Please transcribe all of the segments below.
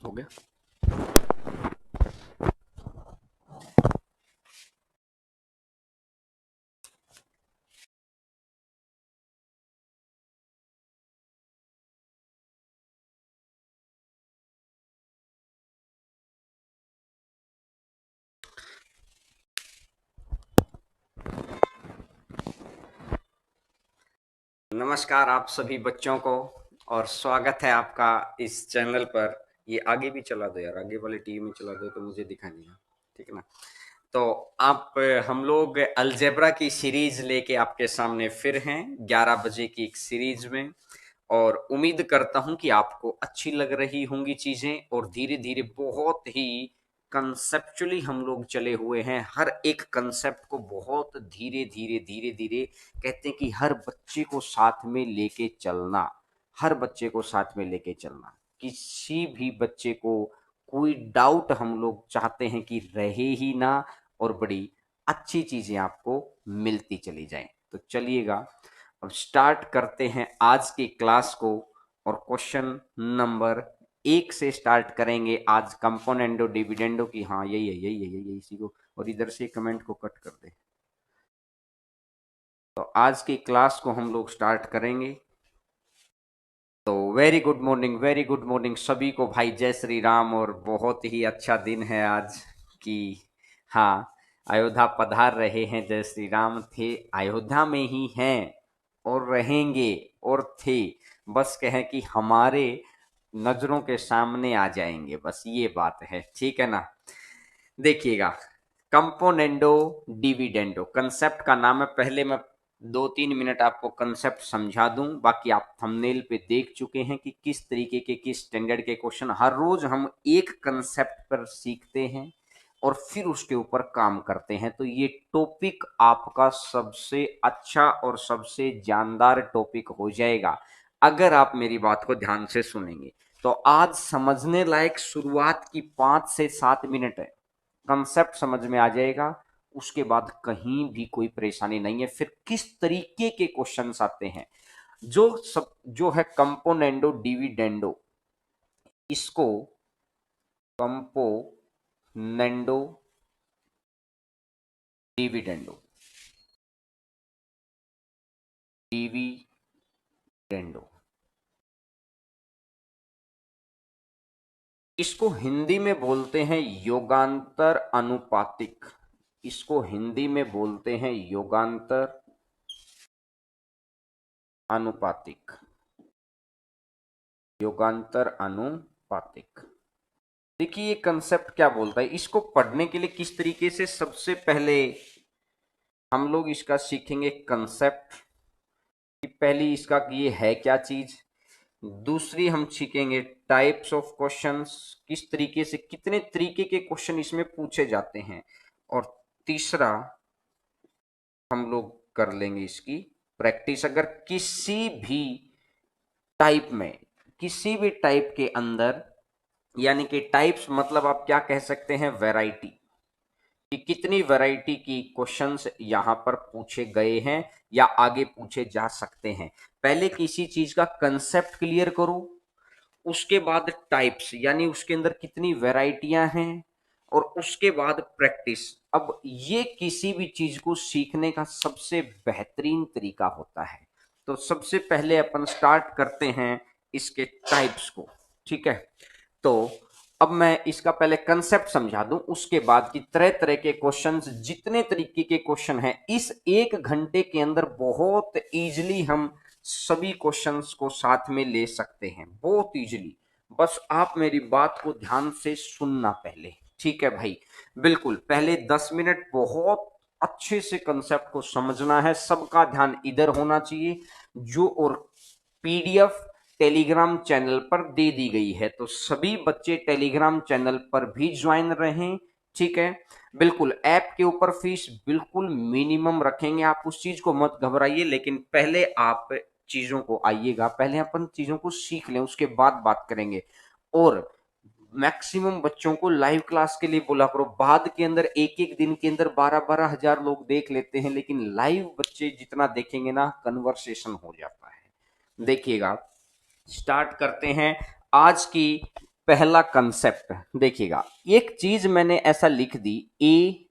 हो गया। नमस्कार आप सभी बच्चों को और स्वागत है आपका इस चैनल पर। ये आगे भी चला दो यार, आगे वाली टीवी में चला दो तो मुझे दिखा नहीं है, ठीक है ना। तो आप हम लोग अलजेब्रा की सीरीज लेके आपके सामने फिर हैं 11 बजे की एक सीरीज में। और उम्मीद करता हूं कि आपको अच्छी लग रही होंगी चीजें, और धीरे धीरे बहुत ही कंसेप्चुअली हम लोग चले हुए हैं। हर एक कंसेप्ट को बहुत धीरे धीरे धीरे धीरे कहते हैं कि हर बच्चे को साथ में लेके चलना, हर बच्चे को साथ में लेके चलना। किसी भी बच्चे को कोई डाउट हम लोग चाहते हैं कि रहे ही ना, और बड़ी अच्छी चीजें आपको मिलती चली जाएं। तो चलिएगा अब स्टार्ट करते हैं आज की क्लास को। और क्वेश्चन नंबर 1 से स्टार्ट करेंगे आज कंपोनेंडो डिविडेंडो की। हाँ यही है, यही है, यही है, इसी को। और इधर से कमेंट को कट कर दे। तो आज की क्लास को हम लोग स्टार्ट करेंगे। तो very good morning, very good morning सभी को भाई, जय श्री राम। और बहुत ही अच्छा दिन है आज कि हाँ, अयोध्या पधार रहे हैं। जय श्री राम थे, अयोध्या में ही हैं और रहेंगे और थे। बस कहें कि हमारे नजरों के सामने आ जाएंगे, बस ये बात है, ठीक है ना। देखिएगा, कंपोनेंडो डिविडेंडो कंसेप्ट का नाम है। पहले मैं 2-3 मिनट आपको कंसेप्ट समझा दूं, बाकी आप थंबनेल पे देख चुके हैं कि किस तरीके के, किस स्टैंडर्ड के क्वेश्चन हर रोज हम एक कंसेप्ट पर सीखते हैं और फिर उसके ऊपर काम करते हैं। तो ये टॉपिक आपका सबसे अच्छा और सबसे जानदार टॉपिक हो जाएगा अगर आप मेरी बात को ध्यान से सुनेंगे। तो आज समझने लायक शुरुआत की 5 से 7 मिनट है, कंसेप्ट समझ में आ जाएगा। उसके बाद कहीं भी कोई परेशानी नहीं है। फिर किस तरीके के क्वेश्चंस आते हैं, जो है कंपोनेंडो डिविडेंडो, इसको कंपोनेंडो डिविडेंडो डिविडेंडो इसको हिंदी में बोलते हैं योगांतर अनुपातिक। इसको हिंदी में बोलते हैं योगांतर अनुपातिक, योगांतर अनुपातिक। देखिए ये कंसेप्ट क्या बोलता है, इसको पढ़ने के लिए किस तरीके से, सबसे पहले हम लोग इसका सीखेंगे कंसेप्ट कि पहली इसका कि ये है क्या चीज। दूसरी हम सीखेंगे टाइप्स ऑफ क्वेश्चंस, किस तरीके से, कितने तरीके के क्वेश्चन इसमें पूछे जाते हैं। और तीसरा हम लोग कर लेंगे इसकी प्रैक्टिस। अगर टाइप में किसी भी टाइप के अंदर, यानी कि टाइप्स मतलब आप क्या कह सकते हैं, वैरायटी, कि कितनी वैरायटी की क्वेश्चंस यहां पर पूछे गए हैं या आगे पूछे जा सकते हैं। पहले किसी चीज का कंसेप्ट क्लियर करो, उसके बाद टाइप्स यानी उसके अंदर कितनी वैरायटियां हैं, और उसके बाद प्रैक्टिस। अब ये किसी भी चीज को सीखने का सबसे बेहतरीन तरीका होता है। तो सबसे पहले अपन स्टार्ट करते हैं इसके टाइप्स को, ठीक है। तो अब मैं इसका पहले कंसेप्ट समझा दूं, उसके बाद की तरह तरह के क्वेश्चंस, जितने तरीके के क्वेश्चन हैं इस 1 घंटे के अंदर बहुत इजीली हम सभी क्वेश्चंस को साथ में ले सकते हैं, बहुत इजीली। बस आप मेरी बात को ध्यान से सुनना पहले, ठीक है भाई। बिल्कुल, पहले 10 मिनट बहुत अच्छे से कंसेप्ट को समझना है, सबका ध्यान इधर होना चाहिए। जो और पीडीएफ टेलीग्राम चैनल पर दे दी गई है, तो सभी बच्चे टेलीग्राम चैनल पर भी ज्वाइन रहें, ठीक है। बिल्कुल, ऐप के ऊपर फीस बिल्कुल मिनिमम रखेंगे, आप उस चीज को मत घबराइए। लेकिन पहले आप चीजों को आइएगा, पहले अपन चीजों को सीख लें, उसके बाद बात करेंगे। और मैक्सिमम बच्चों को लाइव क्लास के लिए बोला करो। बाद के अंदर एक एक दिन के अंदर 12-12 हजार लोग देख लेते हैं, लेकिन लाइव बच्चे जितना देखेंगे ना, कन्वर्सेशन हो जाता है। देखिएगा, स्टार्ट करते हैं आज की पहला कंसेप्ट देखिएगा, एक चीज मैंने ऐसा लिख दी, A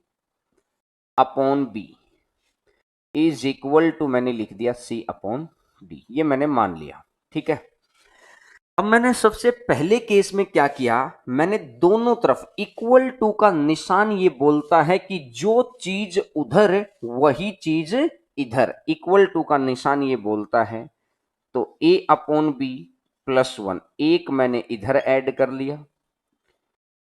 upon B is equal to, मैंने लिख दिया सी अपॉन डी, ये मैंने मान लिया, ठीक है। अब मैंने सबसे पहले केस में क्या किया, मैंने दोनों तरफ इक्वल टू का निशान ये बोलता है कि जो चीज उधर वही चीज इधर, इक्वल टू का निशान ये बोलता है। तो ए अपॉन बी प्लस वन, एक मैंने इधर ऐड कर लिया,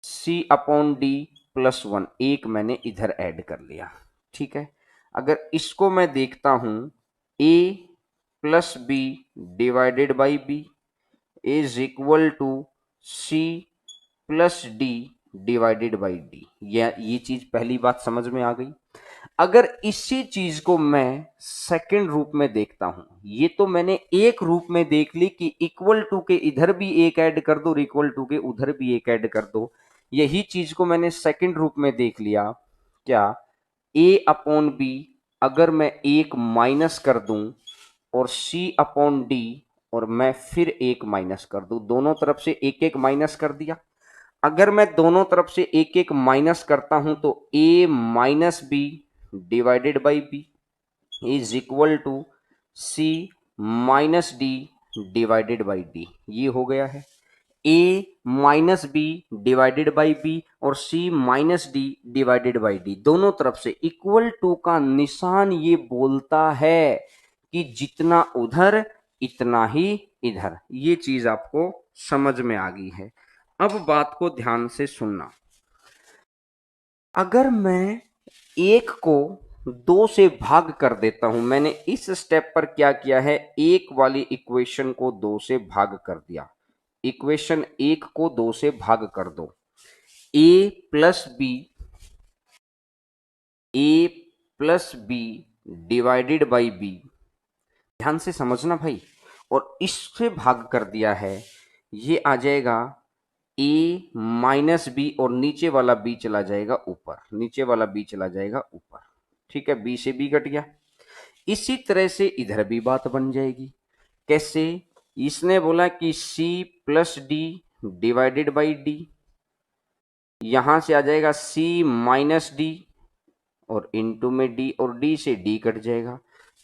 सी अपॉन डी प्लस वन, एक मैंने इधर ऐड कर लिया, ठीक है। अगर इसको मैं देखता हूं, A plus B divided by B is equal to C plus D divided by D, ये चीज पहली बात समझ में आ गई। अगर इसी चीज को मैं सेकंड रूप में देखता हूं, ये तो मैंने एक रूप में देख ली कि इक्वल टू के इधर भी एक ऐड कर दो और इक्वल टू के उधर भी एक ऐड कर दो, यही चीज को मैंने सेकंड रूप में देख लिया। क्या, ए अपॉन बी अगर मैं एक माइनस कर दूं और सी अपॉन डी और मैं फिर एक माइनस कर दूं, दोनों तरफ से एक एक माइनस कर दिया। अगर मैं दोनों तरफ से एक एक माइनस करता हूं तो A minus B divided by B is equal to C minus D divided by D, ये हो गया है। A minus B divided by B और C minus D divided by D, दोनों तरफ से इक्वल टू का निशान ये बोलता है कि जितना उधर इतना ही इधर, ये चीज आपको समझ में आ गई है। अब बात को ध्यान से सुनना, अगर मैं एक को दो से भाग कर देता हूं, मैंने इस स्टेप पर क्या किया है, एक वाली इक्वेशन को दो से भाग कर दिया, इक्वेशन एक को दो से भाग कर दो, A plus B divided by B, ध्यान से समझना भाई, और इससे भाग कर दिया है, ये आ जाएगा ए माइनस बी और नीचे वाला बी चला जाएगा ऊपर, नीचे वाला बी चला जाएगा ऊपर, ठीक है, बी से बी कट गया। इसी तरह से इधर भी बात बन जाएगी। कैसे, इसने बोला कि c plus D divided by d, यहां से आ जाएगा सी माइनस डी और इनटू में डी और डी से डी कट जाएगा।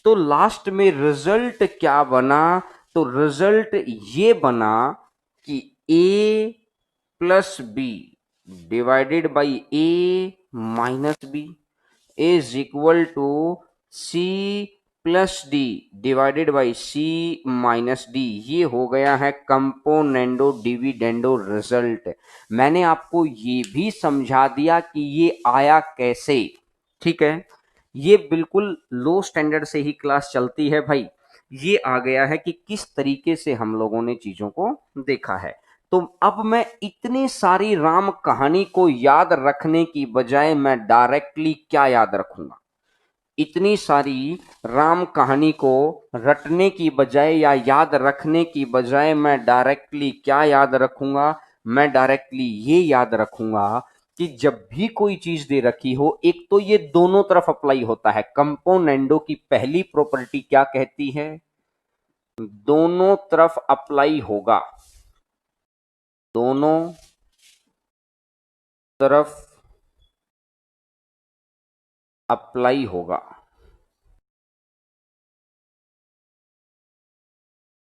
तो लास्ट में रिजल्ट क्या बना, तो रिजल्ट ये बना कि A plus B divided by A minus B is equal to C plus D divided by C minus D, ये हो गया है कंपोनेंडो डिविडेंडो रिजल्ट। मैंने आपको ये भी समझा दिया कि ये आया कैसे, ठीक है। ये बिल्कुल लो स्टैंडर्ड से ही क्लास चलती है भाई, ये आ गया है कि किस तरीके से हम लोगों ने चीजों को देखा है। तो अब मैं इतनी सारी राम कहानी को याद रखने की बजाय मैं डायरेक्टली क्या याद रखूंगा, इतनी सारी राम कहानी को रटने की बजाय या याद रखने की बजाय मैं डायरेक्टली क्या याद रखूंगा, मैं डायरेक्टली ये याद रखूंगा कि जब भी कोई चीज दे रखी हो, एक तो ये दोनों तरफ अप्लाई होता है, कंपोनेंडो की पहली प्रॉपर्टी क्या कहती है, दोनों तरफ अप्लाई होगा, दोनों तरफ अप्लाई होगा।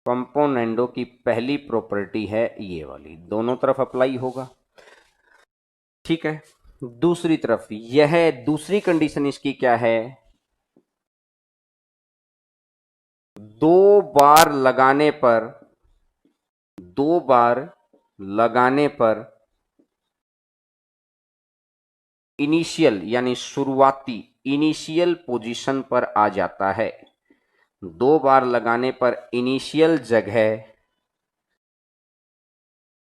कंपोनेंडो की पहली प्रॉपर्टी है ये वाली, दोनों तरफ अप्लाई होगा, ठीक है। दूसरी तरफ यह दूसरी कंडीशन इसकी क्या है, दो बार लगाने पर, दो बार लगाने पर इनिशियल यानी शुरुआती इनिशियल पोजीशन पर आ जाता है, दो बार लगाने पर इनिशियल जगह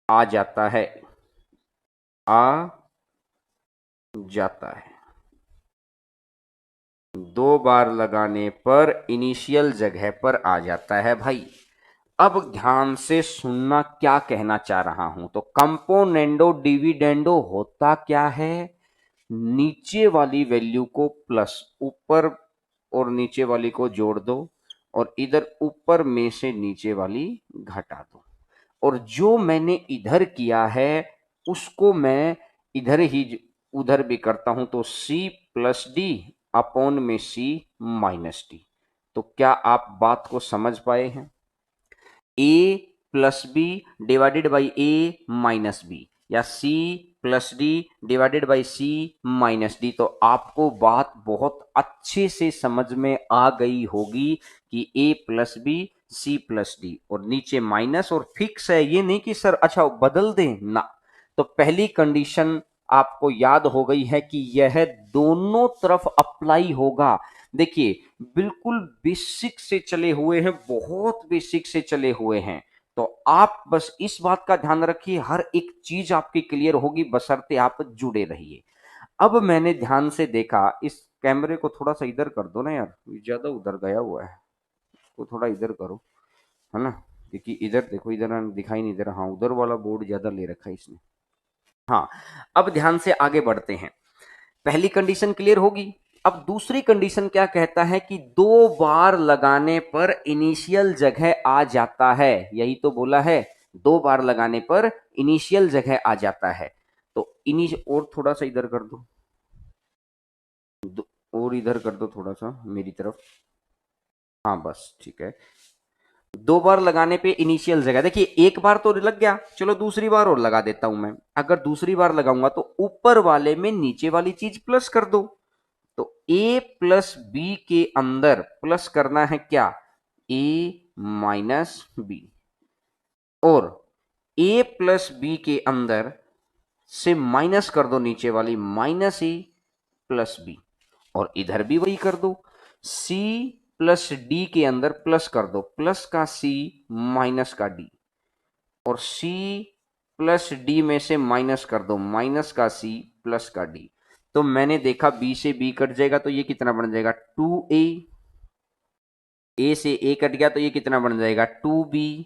आ जाता है, आ जाता है, दो बार लगाने पर इनिशियल जगह पर आ जाता है भाई। अब ध्यान से सुनना क्या कहना चाह रहा हूं, तो कंपोनेंडो डिविडेंडो होता क्या है, नीचे वाली वैल्यू को प्लस, ऊपर और नीचे वाली को जोड़ दो और इधर ऊपर में से नीचे वाली घटा दो, और जो मैंने इधर किया है उसको मैं इधर ही उधर भी करता हूं, तो c प्लस डी अपॉन में c माइनस डी। तो क्या आप बात को समझ पाए हैं? a plus B divided by a minus b, या c plus D divided by c minus d. तो आपको बात बहुत अच्छे से समझ में आ गई होगी कि a plus b c plus d और नीचे माइनस और फिक्स है, ये नहीं कि सर अच्छा बदल दें ना। तो पहली कंडीशन आपको याद हो गई है कि यह दोनों तरफ अप्लाई होगा। देखिए बिल्कुल बेसिक से चले हुए हैं, बहुत बेसिक से चले हुए हैं। तो आप बस इस बात का ध्यान रखिए, हर एक चीज आपकी क्लियर होगी बशर्ते आप जुड़े रहिए। अब मैंने ध्यान से देखा, इस कैमरे को थोड़ा सा इधर कर दो ना यार, ज्यादा उधर गया हुआ है, इसको थोड़ा इधर करो, है ना, क्योंकि इधर देखो, इधर दिखाई नहीं दे रहा। हाँ उधर वाला बोर्ड ज्यादा ले रखा है इसने। हाँ अब ध्यान से आगे बढ़ते हैं। पहली कंडीशन क्लियर होगी। अब दूसरी कंडीशन क्या कहता है कि 2 बार लगाने पर इनिशियल जगह आ जाता है, यही तो बोला है, 2 बार लगाने पर इनिशियल जगह आ जाता है। तो और थोड़ा सा इधर कर दो, और इधर कर दो थोड़ा सा मेरी तरफ। हाँ बस ठीक है। 2 बार लगाने पे इनिशियल जगह, देखिए एक बार तो लग गया, चलो दूसरी बार और लगा देता हूं मैं। अगर दूसरी बार लगाऊंगा तो ऊपर वाले में नीचे वाली चीज प्लस कर दो। तो a प्लस बी के अंदर प्लस करना है क्या, a माइनस बी, और a प्लस बी के अंदर से माइनस कर दो नीचे वाली माइनस ए प्लस बी, और इधर भी वही कर दो। c प्लस डी के अंदर प्लस कर दो, प्लस का c माइनस का d, और c प्लस डी में से माइनस कर दो, माइनस का c प्लस का d। तो मैंने देखा b से b कट जाएगा तो ये कितना बन जाएगा 2a, a से a कट गया तो ये कितना बन जाएगा 2b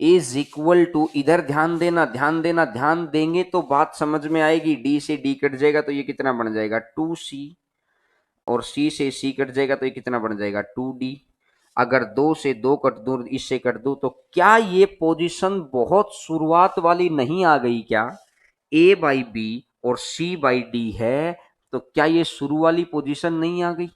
इज इक्वल टू, इधर ध्यान देना ध्यान देना, ध्यान देंगे तो बात समझ में आएगी। d से d कट जाएगा तो ये कितना बन जाएगा 2c, और c से c कट जाएगा तो ये कितना बन जाएगा 2d। अगर 2 से 2 कट दूं, इससे कट दूं, तो क्या ये पोजीशन बहुत शुरुआत वाली नहीं आ गई क्या, a बाई बी और c बाई डी है, तो क्या ये शुरू वाली पोजीशन नहीं आ गई?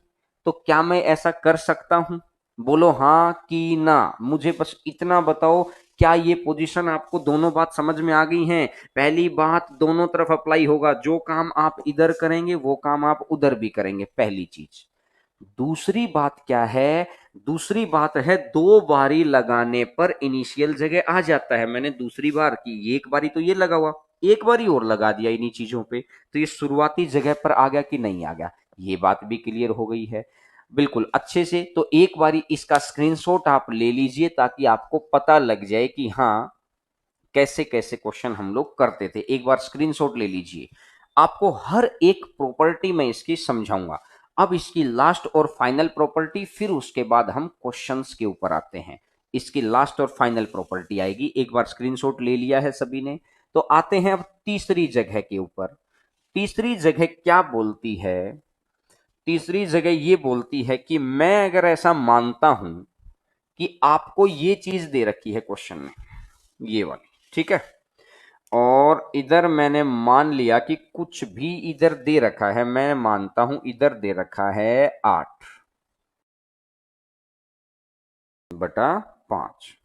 तो क्या मैं ऐसा कर सकता हूं? बोलो हाँ कि ना, मुझे बस इतना बताओ, क्या ये पोजीशन आपको दोनों बात समझ में आ गई हैं? पहली बात दोनों तरफ अप्लाई होगा, जो काम आप इधर करेंगे वो काम आप उधर भी करेंगे, पहली चीज। दूसरी बात क्या है, दूसरी बात है 2 बारी लगाने पर इनिशियल जगह आ जाता है। मैंने दूसरी बार की, एक बारी तो ये लगा हुआ, एक बारी और लगा दिया इन्हीं चीजों पे, तो ये शुरुआती जगह पर आ गया कि नहीं आ गया, ये बात भी क्लियर हो गई है बिल्कुल अच्छे से। तो एक बारी इसका स्क्रीनशॉट आप ले लीजिए ताकि आपको पता लग जाए कि हाँ कैसे कैसे क्वेश्चन हम लोग करते थे। एक बार स्क्रीनशॉट ले लीजिए, आपको हर एक प्रॉपर्टी में इसकी समझाऊंगा। अब इसकी लास्ट और फाइनल प्रॉपर्टी, फिर उसके बाद हम क्वेश्चंस के ऊपर आते हैं। इसकी लास्ट और फाइनल प्रॉपर्टी आएगी। एक बार स्क्रीनशॉट ले लिया है सभी ने, तो आते हैं अब तीसरी जगह के ऊपर। तीसरी जगह क्या बोलती है? तीसरी जगह ये बोलती है कि मैं अगर ऐसा मानता हूं कि आपको ये चीज दे रखी है क्वेश्चन में, ये वाली, ठीक है, और इधर मैंने मान लिया कि कुछ भी इधर दे रखा है, मैं मानता हूं इधर दे रखा है 8/5।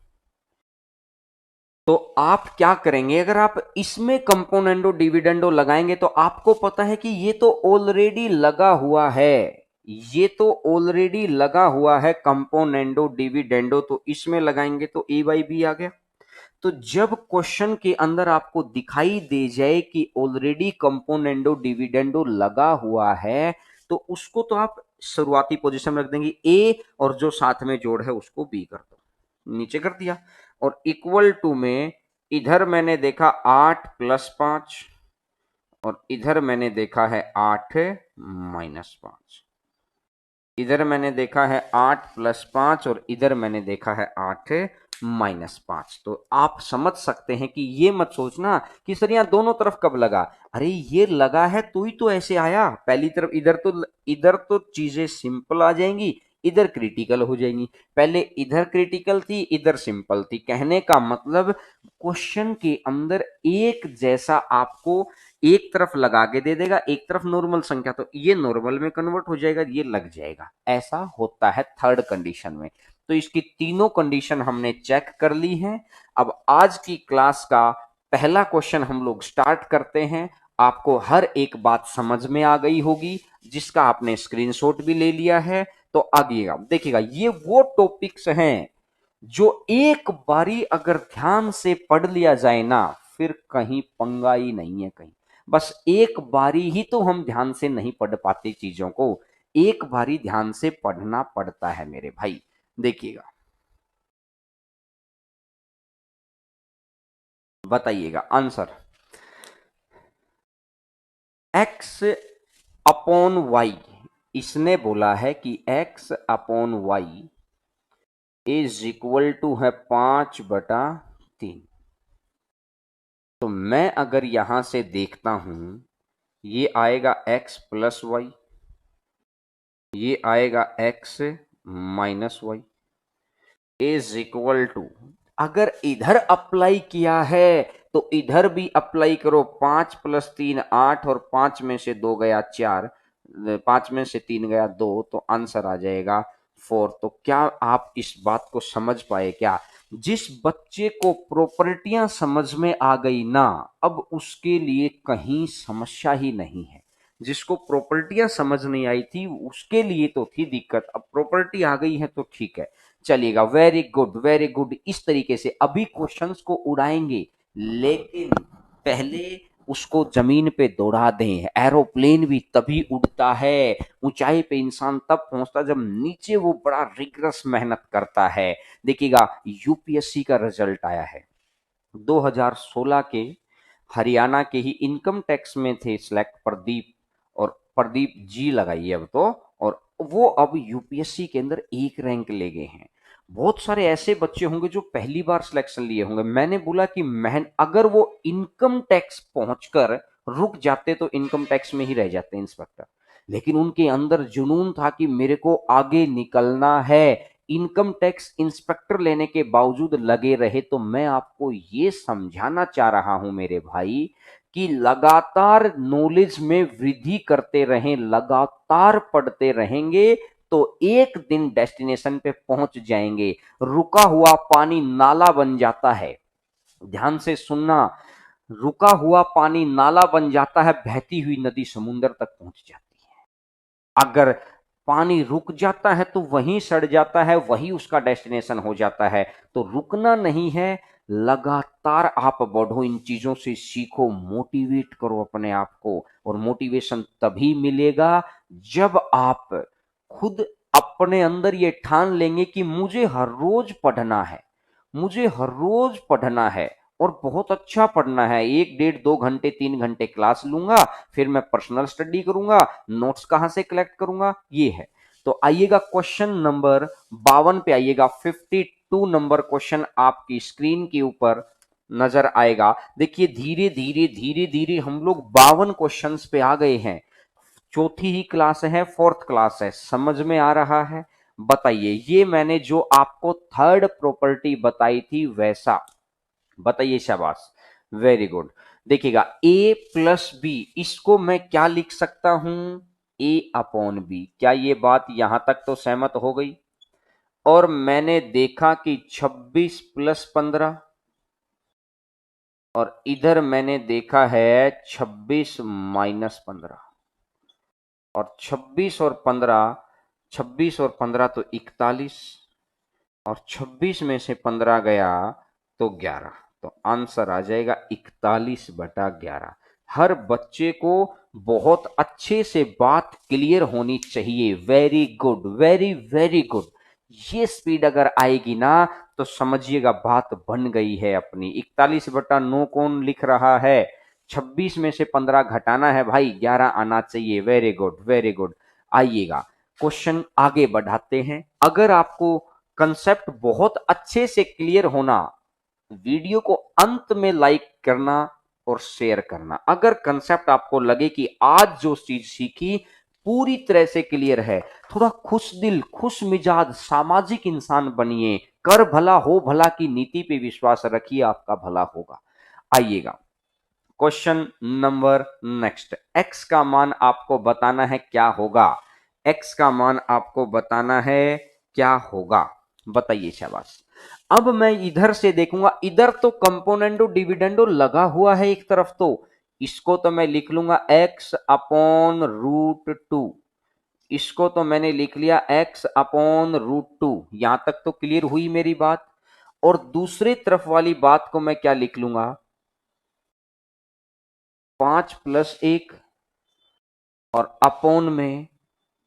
तो आप क्या करेंगे, अगर आप इसमें कंपोनेंडो डिविडेंडो लगाएंगे तो आपको पता है कि ये तो ऑलरेडी लगा हुआ है, ये तो ऑलरेडी लगा हुआ है कंपोनेंडो डिविडेंडो, तो इसमें लगाएंगे तो ए बाई बी आ गया। तो जब क्वेश्चन के अंदर आपको दिखाई दे जाए कि ऑलरेडी कंपोनेंडो डिविडेंडो लगा हुआ है, तो उसको तो आप शुरुआती पोजीशन में रख देंगे ए, और जो साथ में जोड़ है उसको बी कर दो, नीचे कर दिया। और इक्वल टू में इधर मैंने देखा 8+5, और इधर मैंने देखा है 8-5। इधर मैंने देखा है 8+5 और इधर मैंने देखा है 8-5। तो आप समझ सकते हैं कि ये मत सोचना कि सर यहाँ दोनों तरफ कब लगा, अरे ये लगा है तो ही तो ऐसे आया। पहली तरफ इधर तो चीजें सिंपल आ जाएंगी, इधर क्रिटिकल हो जाएंगी। पहले इधर क्रिटिकल थी, इधर सिंपल थी। कहने का मतलब क्वेश्चन के अंदर एक जैसा आपको एक तरफ लगा के दे देगा, एक तरफ नॉर्मल संख्या, तो ये नॉर्मल में कन्वर्ट हो जाएगा, ये लग जाएगा। ऐसा होता है थर्ड कंडीशन में। तो इसकी तीनों कंडीशन हमने चेक कर ली है। अब आज की क्लास का पहला क्वेश्चन हम लोग स्टार्ट करते हैं। आपको हर एक बात समझ में आ गई होगी, जिसका आपने स्क्रीनशॉट भी ले लिया है। तो आगे देखिएगा, ये वो टॉपिक्स हैं जो एक बारी अगर ध्यान से पढ़ लिया जाए ना, फिर कहीं पंगा ही नहीं है कहीं। बस एक बारी ही तो हम ध्यान से नहीं पढ़ पाते चीजों को, एक बारी ध्यान से पढ़ना पड़ता है मेरे भाई। देखिएगा, बताइएगा आंसर। एक्स अपॉन वाई, इसने बोला है कि x upon y is equal to है 5/3। तो मैं अगर यहां से देखता हूं, ये आएगा x प्लस वाई, ये आएगा x minus y is equal to, अगर इधर अप्लाई किया है तो इधर भी अप्लाई करो। 5 + 3 8, और 5 में से 2 गया 4, 5 में से 3 गया 2, तो आंसर आ जाएगा 4। तो क्या आप इस बात को समझ पाए क्या? जिस बच्चे को प्रॉपर्टियां समझ में आ गई ना, अब उसके लिए कहीं समस्या ही नहीं है। जिसको प्रॉपर्टियां समझ नहीं आई थी उसके लिए तो थी दिक्कत, अब प्रॉपर्टी आ गई है तो ठीक है, चलिएगा। Very good, very good. इस तरीके से अभी क्वेश्चंस को उड़ाएंगे, लेकिन पहले उसको जमीन पे दौड़ा दें। एरोप्लेन भी तभी उड़ता है, ऊंचाई पे इंसान तब पहुंचता जब नीचे वो बड़ा रिगरस मेहनत करता है। देखिएगा, यूपीएससी का रिजल्ट आया है 2016 के। हरियाणा के ही इनकम टैक्स में थे सिलेक्ट प्रदीप, और प्रदीप जी लगाइए अब तो। और वो अब यूपीएससी के अंदर एक रैंक ले गए हैं। बहुत सारे ऐसे बच्चे होंगे जो पहली बार सिलेक्शन लिए होंगे। मैंने बोला कि अगर वो इनकम टैक्स पहुंचकर रुक जाते तो इनकम टैक्स में ही रह जाते इंस्पेक्टर, लेकिन उनके अंदर जुनून था कि मेरे को आगे निकलना है। इनकम टैक्स इंस्पेक्टर लेने के बावजूद लगे रहे। तो मैं आपको ये समझाना चाह रहा हूं मेरे भाई कि लगातार नॉलेज में वृद्धि करते रहें, लगातार पढ़ते रहेंगे तो एक दिन डेस्टिनेशन पे पहुंच जाएंगे। रुका हुआ पानी नाला बन जाता है, ध्यान से सुनना। रुका हुआ पानी नाला बन जाता है, बहती हुई नदी समुंदर तक पहुंच जाती है। अगर पानी रुक जाता है तो वहीं सड़ जाता है, वही उसका डेस्टिनेशन हो जाता है। तो रुकना नहीं है, लगातार आप बढ़ो, इन चीजों से सीखो, मोटिवेट करो अपने आप को। और मोटिवेशन तभी मिलेगा जब आप खुद अपने अंदर ये ठान लेंगे कि मुझे हर रोज पढ़ना है, मुझे हर रोज पढ़ना है, और बहुत अच्छा पढ़ना है। 1 1.5 2 घंटे 3 घंटे क्लास लूंगा, फिर मैं पर्सनल स्टडी करूंगा, नोट्स कहां से कलेक्ट करूंगा, ये है। तो आइएगा क्वेश्चन नंबर 52 पे आइएगा। 52 नंबर क्वेश्चन आपकी स्क्रीन के ऊपर नजर आएगा। देखिए, धीरे धीरे धीरे धीरे हम लोग 52 क्वेश्चंस पे आ गए हैं। चौथी ही क्लास है, फोर्थ क्लास है, समझ में आ रहा है? बताइए, ये मैंने जो आपको थर्ड प्रॉपर्टी बताई थी वैसा बताइए। शाबाश, वेरी गुड। देखिएगा, ए प्लस बी, इसको मैं क्या लिख सकता हूं? ए अपॉन बी। क्या ये बात यहां तक तो सहमत हो गई? और मैंने देखा कि 26 + 15, और इधर मैंने देखा है 26 - 15, और 26 और 15 तो 41, और 26 में से 15 गया तो 11। तो आंसर आ जाएगा 41/11। हर बच्चे को बहुत अच्छे से बात क्लियर होनी चाहिए। Very good, very very good. ये स्पीड अगर आएगी ना तो समझिएगा बात बन गई है अपनी। 41/9 कौन लिख रहा है? 26 में से 15 घटाना है भाई, 11 आना चाहिए। Very good, very good. आइएगा, क्वेश्चन आगे बढ़ाते हैं। अगर आपको कंसेप्ट बहुत अच्छे से क्लियर होना, वीडियो को अंत में लाइक करना और शेयर करना। अगर कंसेप्ट आपको लगे कि आज जो चीज सीखी पूरी तरह से क्लियर है। थोड़ा खुश दिल, खुश मिजाज, सामाजिक इंसान बनिए, कर भला हो भला की नीति पे विश्वास रखिए, आपका भला होगा। आइएगा क्वेश्चन नंबर नेक्स्ट। एक्स का मान आपको बताना है क्या होगा, एक्स का मान आपको बताना है क्या होगा, बताइए शाबाश। अब मैं इधर से देखूंगा, इधर तो कंपोनेंडो डिविडेंडो लगा हुआ है एक तरफ, तो इसको तो मैं लिख लूंगा एक्स अपॉन रूट टू, इसको तो मैंने लिख लिया एक्स अपॉन रूट टू। यहां तक तो क्लियर हुई मेरी बात। और दूसरे तरफ वाली बात को मैं क्या लिख लूंगा, 5+1 और अपॉन में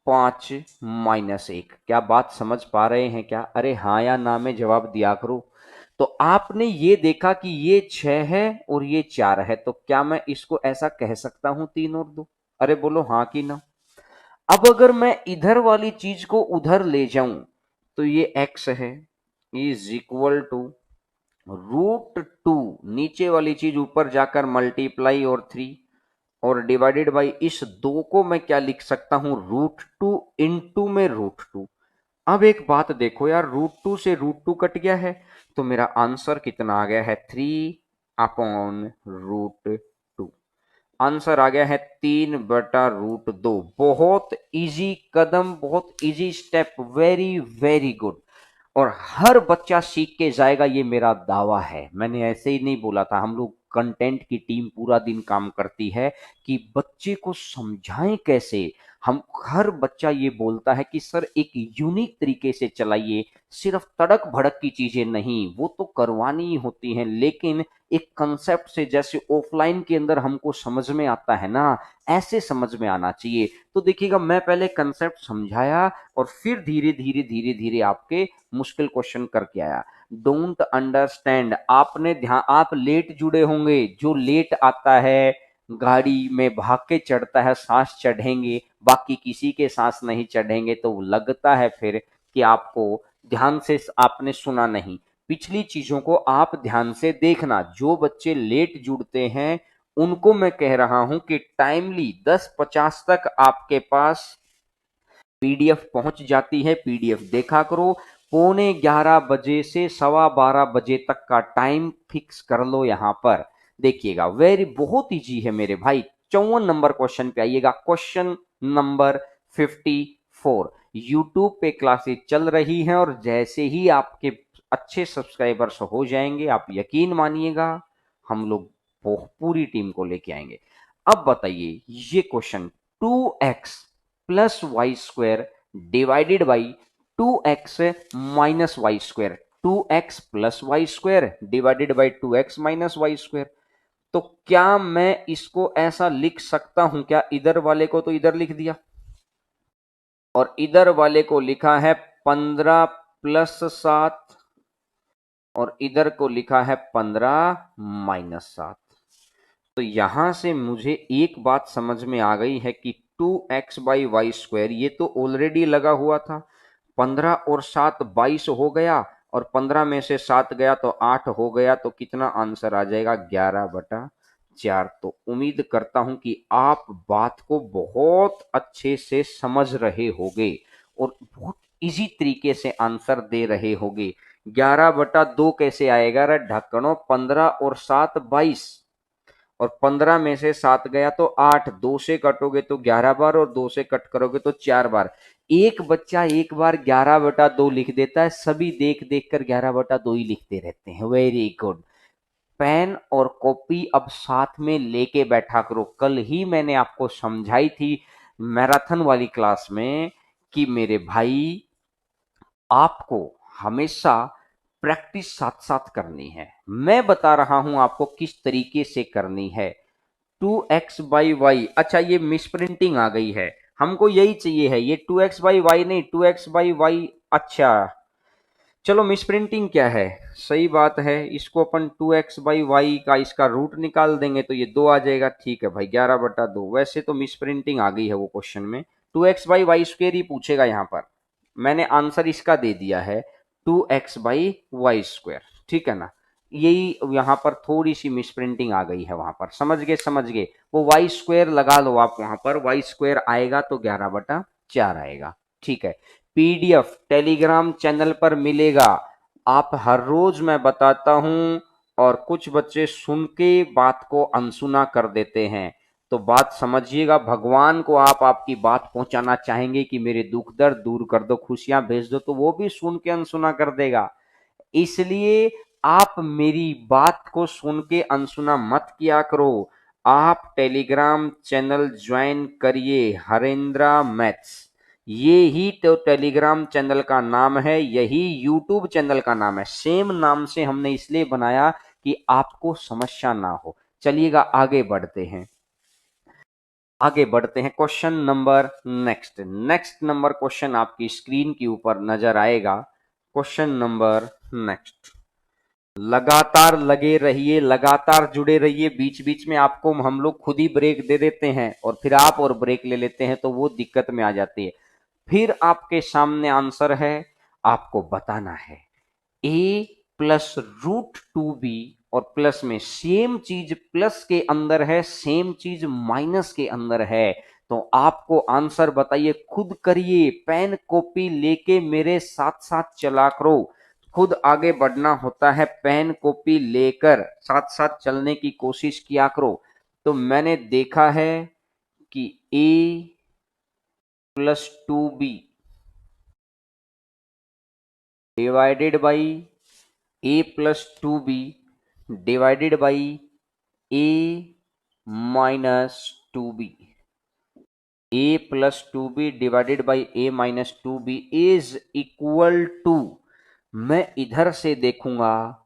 5-1। क्या बात समझ पा रहे हैं क्या? अरे हाँ या ना में जवाब दिया करो। तो आपने ये देखा कि ये 6 है और ये 4 है, तो क्या मैं इसको ऐसा कह सकता हूं 3 और 2? अरे बोलो हाँ कि ना। अब अगर मैं इधर वाली चीज को उधर ले जाऊं तो ये x है is equal to root two, नीचे वाली चीज ऊपर जाकर मल्टीप्लाई और 3 और डिवाइडेड बाई इस 2 को मैं क्या लिख सकता हूं, रूट टू इंटू में रूट टू। अब एक बात देखो यार, रूट टू से रूट टू कट गया है, तो मेरा आंसर कितना आ गया है, 3/√2। आंसर आ गया है 3/√2। बहुत इजी कदम, बहुत easy step, very very good. और हर बच्चा सीख के जाएगा, ये मेरा दावा है। मैंने ऐसे ही नहीं बोला था, हम लोग कंटेंट की टीम पूरा दिन काम करती है कि बच्चे को समझाएं कैसे। हम हर बच्चा ये बोलता है कि सर एक यूनिक तरीके से चलाइए, सिर्फ तड़क भड़क की चीजें नहीं, वो तो करवानी ही होती हैं, लेकिन एक कंसेप्ट से, जैसे ऑफलाइन के अंदर हमको समझ में आता है ना, ऐसे समझ में आना चाहिए। तो देखिएगा, मैं पहले कंसेप्ट समझाया और फिर धीरे धीरे धीरे धीरे आपके मुश्किल क्वेश्चन करके आया। डोंट अंडरस्टैंड, आपने ध्यान, आप लेट जुड़े होंगे, जो लेट आता है गाड़ी में भाग के चढ़ता है, सांस चढ़ेंगे, बाकी किसी के सांस नहीं चढ़ेंगे, तो लगता है फिर कि आपको ध्यान से आपने सुना नहीं। पिछली चीजों को आप ध्यान से देखना। जो बच्चे लेट जुड़ते हैं उनको मैं कह रहा हूं कि टाइमली 10:50 तक आपके पास पीडीएफ पहुंच जाती है, पीडीएफ देखा करो। 11:15 से 12:15 तक का टाइम फिक्स कर लो यहां पर। देखिएगा वेरी बहुत इजी है मेरे भाई। 54 नंबर क्वेश्चन पे आइएगा, क्वेश्चन नंबर 54। यूट्यूब पे क्लासेस चल रही हैं और जैसे ही आपके अच्छे सब्सक्राइबर्स हो जाएंगे, आप यकीन मानिएगा हम लोग पूरी टीम को लेके आएंगे। अब बताइए ये question, 2x+y² divided by 2x-y², 2x+y² divided by 2x-y²। तो क्या मैं इसको ऐसा लिख सकता हूं क्या, इधर वाले को तो इधर लिख दिया और इधर वाले को लिखा है 15+7 और इधर को लिखा है 15-7। तो यहां से मुझे एक बात समझ में आ गई है कि 2x/y² ये तो ऑलरेडी लगा हुआ था। 15 और 7 22 हो गया और 15 में से 7 गया तो 8 हो गया, तो कितना आंसर आ जाएगा, 11/4। तो उम्मीद करता हूं कि आप बात को बहुत अच्छे से समझ रहे होगे और बहुत इजी तरीके से आंसर दे रहे होगे। 11/2 कैसे आएगा रे ढक्कनों, 15 और 7 22 और 15 में से 7 गया तो 8, 2 से कटोगे तो 11 बार और 2 से कट करोगे तो 4 बार। एक बच्चा एक बार 11/2 लिख देता है, सभी देख देख कर 11/2 ही लिखते रहते हैं। Very good. पेन और कॉपी अब साथ में लेके बैठा करो। कल ही मैंने आपको समझाई थी मैराथन वाली क्लास में कि मेरे भाई आपको हमेशा प्रैक्टिस साथ साथ करनी है। मैं बता रहा हूं आपको किस तरीके से करनी है। 2x/y, अच्छा ये मिसप्रिंटिंग आ गई है, हमको यही चाहिए है, ये 2x/y नहीं, 2x/y। अच्छा चलो, मिसप्रिंटिंग क्या है, सही बात है, इसको अपन 2x/y का इसका रूट निकाल देंगे तो ये 2 आ जाएगा। ठीक है भाई, 11/2। वैसे तो मिसप्रिंटिंग आ गई है वो क्वेश्चन में, 2x/y² ही पूछेगा यहाँ पर। मैंने आंसर इसका दे दिया है 2x/y², ठीक है ना। यही यहाँ पर थोड़ी सी मिसप्रिंटिंग आ गई है, वहां पर समझ गए वो वाई स्क्वायर लगा लो आप, वहां पर वाई स्क्वायर आएगा तो 11/4 आएगा। ठीक है, पीडीएफ टेलीग्राम चैनल पर मिलेगा। आप हर रोज मैं बताता हूं और कुछ बच्चे सुन के बात को अनसुना कर देते हैं, तो बात समझिएगा। भगवान को आप आपकी बात पहुंचाना चाहेंगे कि मेरे दुख दर्द दूर कर दो, खुशियां भेज दो, तो वो भी सुन के अनसुना कर देगा। इसलिए आप मेरी बात को सुन के अनसुना मत किया करो। आप टेलीग्राम चैनल ज्वाइन करिए, हरेंद्रा मैथ्स। ये ही तो टेलीग्राम चैनल का नाम है, यही यूट्यूब चैनल का नाम है। सेम नाम से हमने इसलिए बनाया कि आपको समस्या ना हो। चलिएगा आगे बढ़ते हैं question number next number question आपकी स्क्रीन के ऊपर नजर आएगा। क्वेश्चन नंबर नेक्स्ट, लगातार लगे रहिए, लगातार जुड़े रहिए। बीच बीच में आपको हम लोग खुद ही ब्रेक दे देते हैं और फिर आप और ब्रेक ले लेते हैं, तो वो दिक्कत में आ जाती है। फिर आपके सामने आंसर है, आपको बताना है ए प्लस रूट टू बी, और प्लस में सेम चीज प्लस के अंदर है, सेम चीज माइनस के अंदर है। तो आपको आंसर बताइए, खुद करिए, पेन कॉपी लेके मेरे साथ साथ चला करो। खुद आगे बढ़ना होता है, पेन कॉपी लेकर साथ साथ चलने की कोशिश किया करो। तो मैंने देखा है कि A plus two B divided by A plus two B divided by A minus two B, A plus two B divided by A minus two B is equal to, मैं इधर से देखूंगा,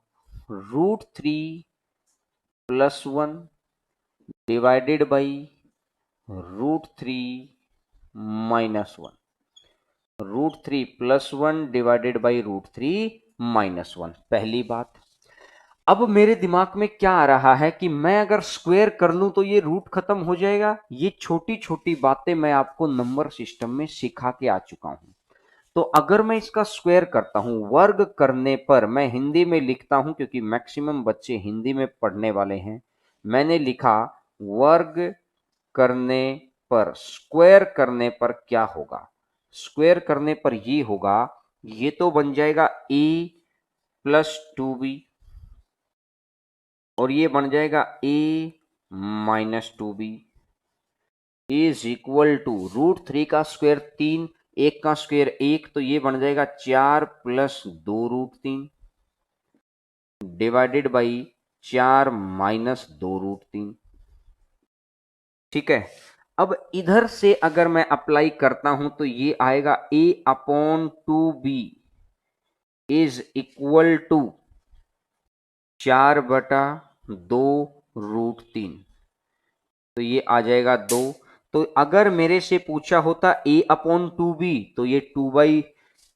√3 plus 1 divided by √3 minus 1, √3 plus 1 divided by √3 minus 1। पहली बात, अब मेरे दिमाग में क्या आ रहा है कि मैं अगर स्क्वायर कर लूं तो ये रूट खत्म हो जाएगा। ये छोटी छोटी बातें मैं आपको नंबर सिस्टम में सिखा के आ चुका हूं। तो अगर मैं इसका स्क्वायर करता हूं, वर्ग करने पर, मैं हिंदी में लिखता हूं क्योंकि मैक्सिमम बच्चे हिंदी में पढ़ने वाले हैं। मैंने लिखा वर्ग करने पर, स्क्वायर करने पर क्या होगा, स्क्वायर करने पर ये होगा, ये तो बन जाएगा ए प्लस टू बी, और ये बन जाएगा A minus two B is equal to √3 का स्क्वायर 3, एक का स्क्वायर 1, तो ये बन जाएगा 4 प्लस 2√3 डिवाइडेड बाई 4 माइनस 2√3। ठीक है, अब इधर से अगर मैं अप्लाई करता हूं तो ये आएगा A upon two B is equal to 4/2√3, तो ये आ जाएगा 2। तो अगर मेरे से पूछा होता ए अपॉन टू बी तो ये 2/,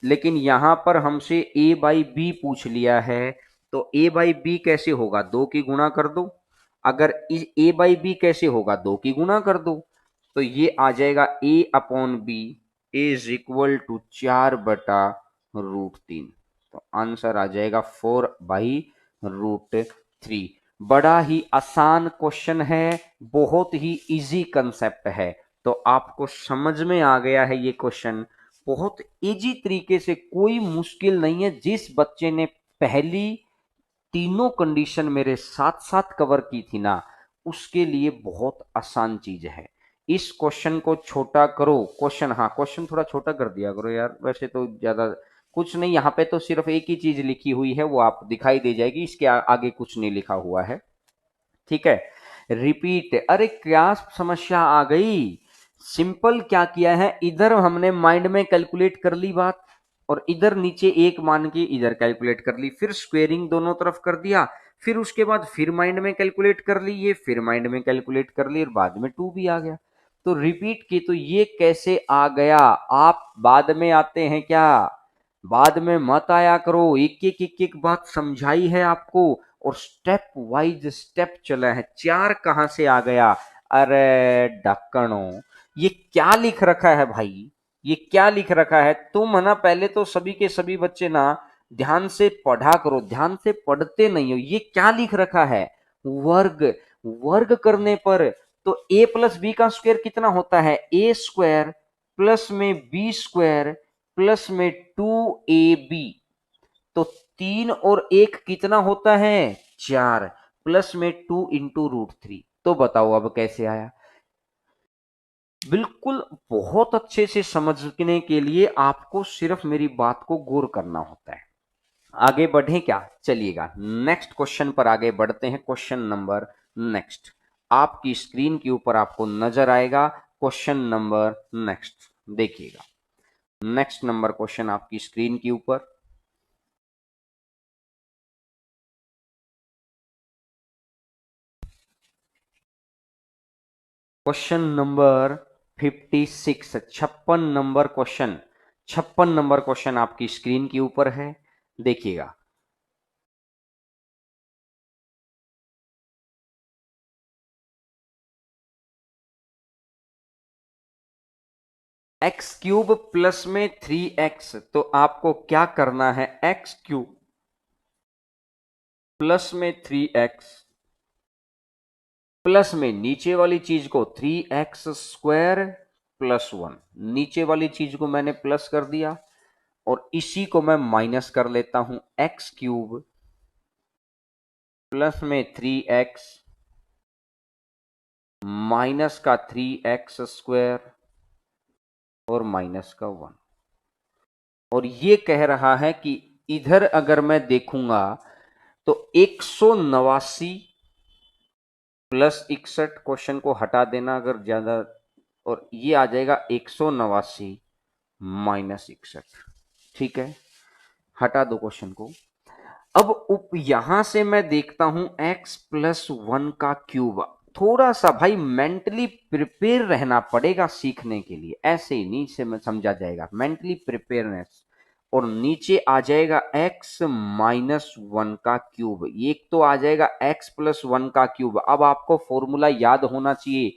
लेकिन यहां पर हमसे ए बाई बी पूछ लिया है, तो ए बाई बी कैसे होगा, 2 की गुणा कर दो। अगर ए बाई बी कैसे होगा, 2 की गुणा कर दो। तो ये आ जाएगा A upon B is equal to 4/√3। तो आंसर आ जाएगा 4/√3। बड़ा ही आसान क्वेश्चन है, बहुत ही इजी कंसेप्ट है। तो आपको समझ में आ गया है ये क्वेश्चन, बहुत इजी तरीके से, कोई मुश्किल नहीं है। जिस बच्चे ने पहली तीनों कंडीशन मेरे साथ साथ कवर की थी ना, उसके लिए बहुत आसान चीज है। इस क्वेश्चन को छोटा करो, क्वेश्चन, हाँ क्वेश्चन थोड़ा छोटा कर दिया करो यार, वैसे तो ज्यादा कुछ नहीं, यहाँ पे तो सिर्फ एक ही चीज लिखी हुई है, वो आप दिखाई दे जाएगी, इसके आगे कुछ नहीं लिखा हुआ है। ठीक है, रिपीट, अरे क्या समस्या आ गई, सिंपल क्या किया है, इधर हमने माइंड में कैलकुलेट कर ली बात, और इधर नीचे एक मान के इधर कैलकुलेट कर ली, फिर स्क्वेयरिंग दोनों तरफ कर दिया, फिर उसके बाद फिर माइंड में कैलकुलेट कर ली, ये फिर माइंड में कैलकुलेट कर ली, और बाद में 2 भी आ गया। तो रिपीट की, तो ये कैसे आ गया, आप बाद में आते हैं क्या, बाद में मत आया करो, एक एक बात समझाई है आपको, और स्टेप वाइज स्टेप चला है। 4 कहां से आ गया, अरे ढक्कनो, ये क्या लिख रखा है भाई, ये क्या लिख रखा है, तुम है ना, पहले तो सभी के सभी बच्चे ना ध्यान से पढ़ा करो, ध्यान से पढ़ते नहीं हो। ये क्या लिख रखा है, वर्ग। वर्ग करने पर तो a प्लस बी का स्क्वायर कितना होता है, ए स्क्वायर प्लस में बी स्क्वायर प्लस में 2ab। तो 3 और 1 कितना होता है, 4, प्लस में 2 × √3। तो बताओ अब कैसे आया। बिल्कुल बहुत अच्छे से समझने के लिए आपको सिर्फ मेरी बात को गौर करना होता है। आगे बढ़े क्या, चलिएगा नेक्स्ट क्वेश्चन पर आगे बढ़ते हैं। क्वेश्चन नंबर नेक्स्ट आपकी स्क्रीन के ऊपर आपको नजर आएगा। क्वेश्चन नंबर नेक्स्ट देखिएगा, नेक्स्ट नंबर क्वेश्चन आपकी स्क्रीन के ऊपर। Question number 56, 56 number question, 56 number question आपकी स्क्रीन के ऊपर है, देखिएगा। x³ प्लस में 3x, तो आपको क्या करना है, x³ प्लस में 3x प्लस में नीचे वाली चीज को 3x² प्लस 1, नीचे वाली चीज को मैंने प्लस कर दिया और इसी को मैं माइनस कर लेता हूं, x³ प्लस में 3x माइनस का 3x² और माइनस का 1। और ये कह रहा है कि इधर अगर मैं देखूंगा तो 189 प्लस 61, क्वेश्चन को हटा देना अगर ज्यादा, और ये आ जाएगा 189 माइनस 61। ठीक है, हटा दो क्वेश्चन को। अब यहां से मैं देखता हूं x+1 का क्यूब। थोड़ा सा भाई मेंटली प्रिपेयर रहना पड़ेगा सीखने के लिए, ऐसे ही नीचे में समझा जाएगा, मेंटली प्रिपेयरनेस। और नीचे आ जाएगा x-1 का क्यूब, एक तो आ जाएगा x+1 का क्यूब। अब आपको फॉर्मूला याद होना चाहिए,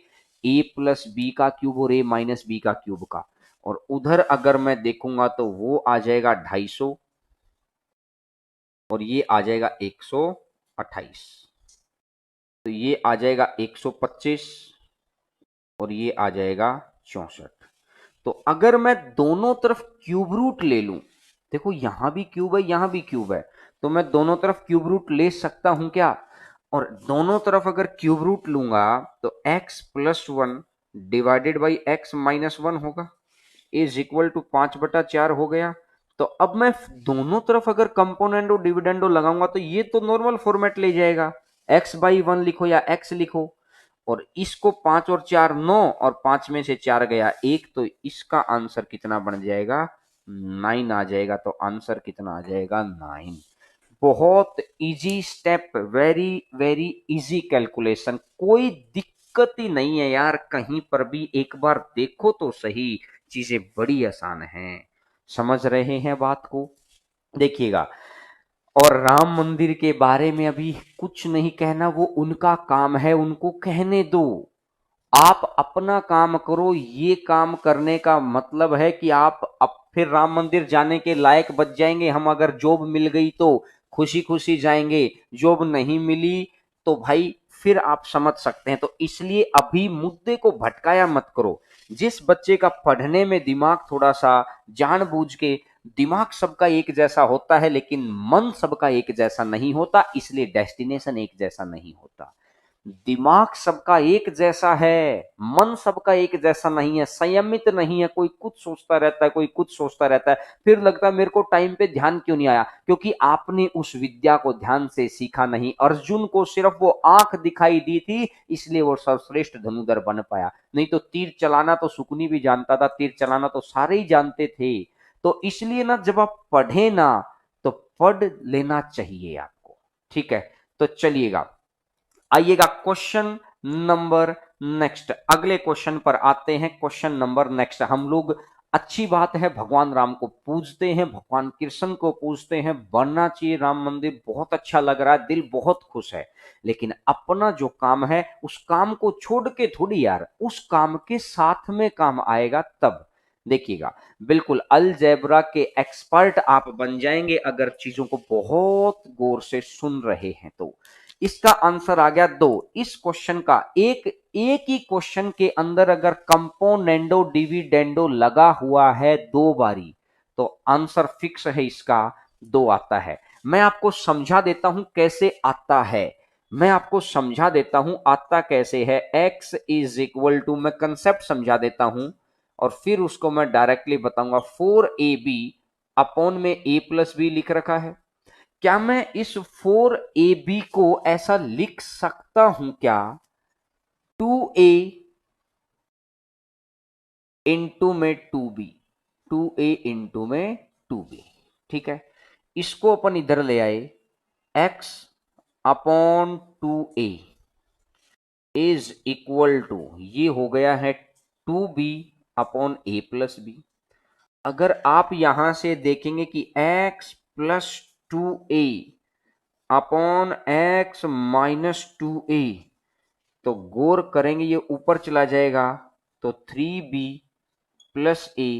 a प्लस बी का क्यूब और a माइनस बी का क्यूब का। और उधर अगर मैं देखूंगा तो वो आ जाएगा 250 और ये आ जाएगा 128, तो ये आ जाएगा 125 और ये आ जाएगा 64। तो अगर मैं दोनों तरफ क्यूब रूट ले लूं, देखो यहां भी क्यूब है यहां भी क्यूब है, तो मैं दोनों तरफ क्यूब रूट ले सकता हूं क्या। और दोनों तरफ अगर क्यूब रूट लूंगा तो x+1 डिवाइडेड बाई x-1 होगा, इज इक्वल टू 5/4 हो गया। तो अब मैं दोनों तरफ अगर कंपोनेंडो डिविडेंडो लगाऊंगा तो ये तो नॉर्मल फॉर्मेट ले जाएगा, x/1 लिखो या x लिखो। और इसको 5 और 4 9, और 5 में से 4 गया 1, तो इसका आंसर कितना बन जाएगा, 9 आ जाएगा। तो आंसर कितना आ जाएगा, 9। बहुत easy step, very very easy calculation, कोई दिक्कत ही नहीं है यार कहीं पर भी। एक बार देखो तो सही, चीजें बड़ी आसान हैं। समझ रहे हैं बात को, देखिएगा। और राम मंदिर के बारे में अभी कुछ नहीं कहना, वो उनका काम है, उनको कहने दो। आप अपना काम करो, ये काम करने का मतलब है कि आप अब फिर राम मंदिर जाने के लायक बच जाएंगे। हम अगर जॉब मिल गई तो खुशी खुशी जाएंगे, जॉब नहीं मिली तो भाई फिर आप समझ सकते हैं। तो इसलिए अभी मुद्दे को भटकाया मत करो। जिस बच्चे का पढ़ने में दिमाग थोड़ा सा जानबूझ के, दिमाग सबका एक जैसा होता है लेकिन मन सबका एक जैसा नहीं होता, इसलिए डेस्टिनेशन एक जैसा नहीं होता। दिमाग सबका एक जैसा है, मन सबका एक जैसा नहीं है, संयमित नहीं है। कोई कुछ सोचता रहता है, कोई कुछ सोचता रहता है, फिर लगता है मेरे को टाइम पे ध्यान क्यों नहीं आया, क्योंकि आपने उस विद्या को ध्यान से सीखा नहीं। अर्जुन को सिर्फ वो आंख दिखाई दी थी, इसलिए वो सर्वश्रेष्ठ धनुधर बन पाया, नहीं तो तीर चलाना तो सुकनी भी जानता था, तीर चलाना तो सारे ही जानते थे। तो इसलिए ना, जब आप पढ़े ना तो पढ़ लेना चाहिए आपको। ठीक है, तो चलिएगा, आइएगा क्वेश्चन नंबर नेक्स्ट, अगले क्वेश्चन पर आते हैं। क्वेश्चन नंबर नेक्स्ट, हम लोग अच्छी बात है भगवान राम को पूजते हैं, भगवान कृष्ण को पूजते हैं, बनना चाहिए राम मंदिर, बहुत अच्छा लग रहा है, दिल बहुत खुश है। लेकिन अपना जो काम है उस काम को छोड़ के थोड़ी यार, उस काम के साथ में काम आएगा तब। देखिएगा, बिल्कुल अलजेब्रा के एक्सपर्ट आप बन जाएंगे अगर चीजों को बहुत गौर से सुन रहे हैं तो। इसका आंसर आ गया 2। इस क्वेश्चन का एक एक ही क्वेश्चन के अंदर अगर कंपोनेंडो डिविडेंडो लगा हुआ है 2 बारी तो आंसर फिक्स है इसका 2 आता है। मैं आपको समझा देता हूं कैसे आता है, मैं आपको समझा देता हूं आता कैसे है। x इज इक्वल टू, मैं कंसेप्ट समझा देता हूं और फिर उसको मैं डायरेक्टली बताऊंगा। 4ab अपॉन में a प्लस बी लिख रखा है। क्या मैं इस 4ab को ऐसा लिख सकता हूं क्या, 2a इंटू में 2b, 2a इंटू में 2b, ठीक है। इसको अपन इधर ले आए, x upon 2a is equal to, ये हो गया है 2b upon a plus B. अगर आप यहां से देखेंगे कि x plus 2a upon x minus 2a, तो गौर करेंगे ये ऊपर चला जाएगा तो 3b plus a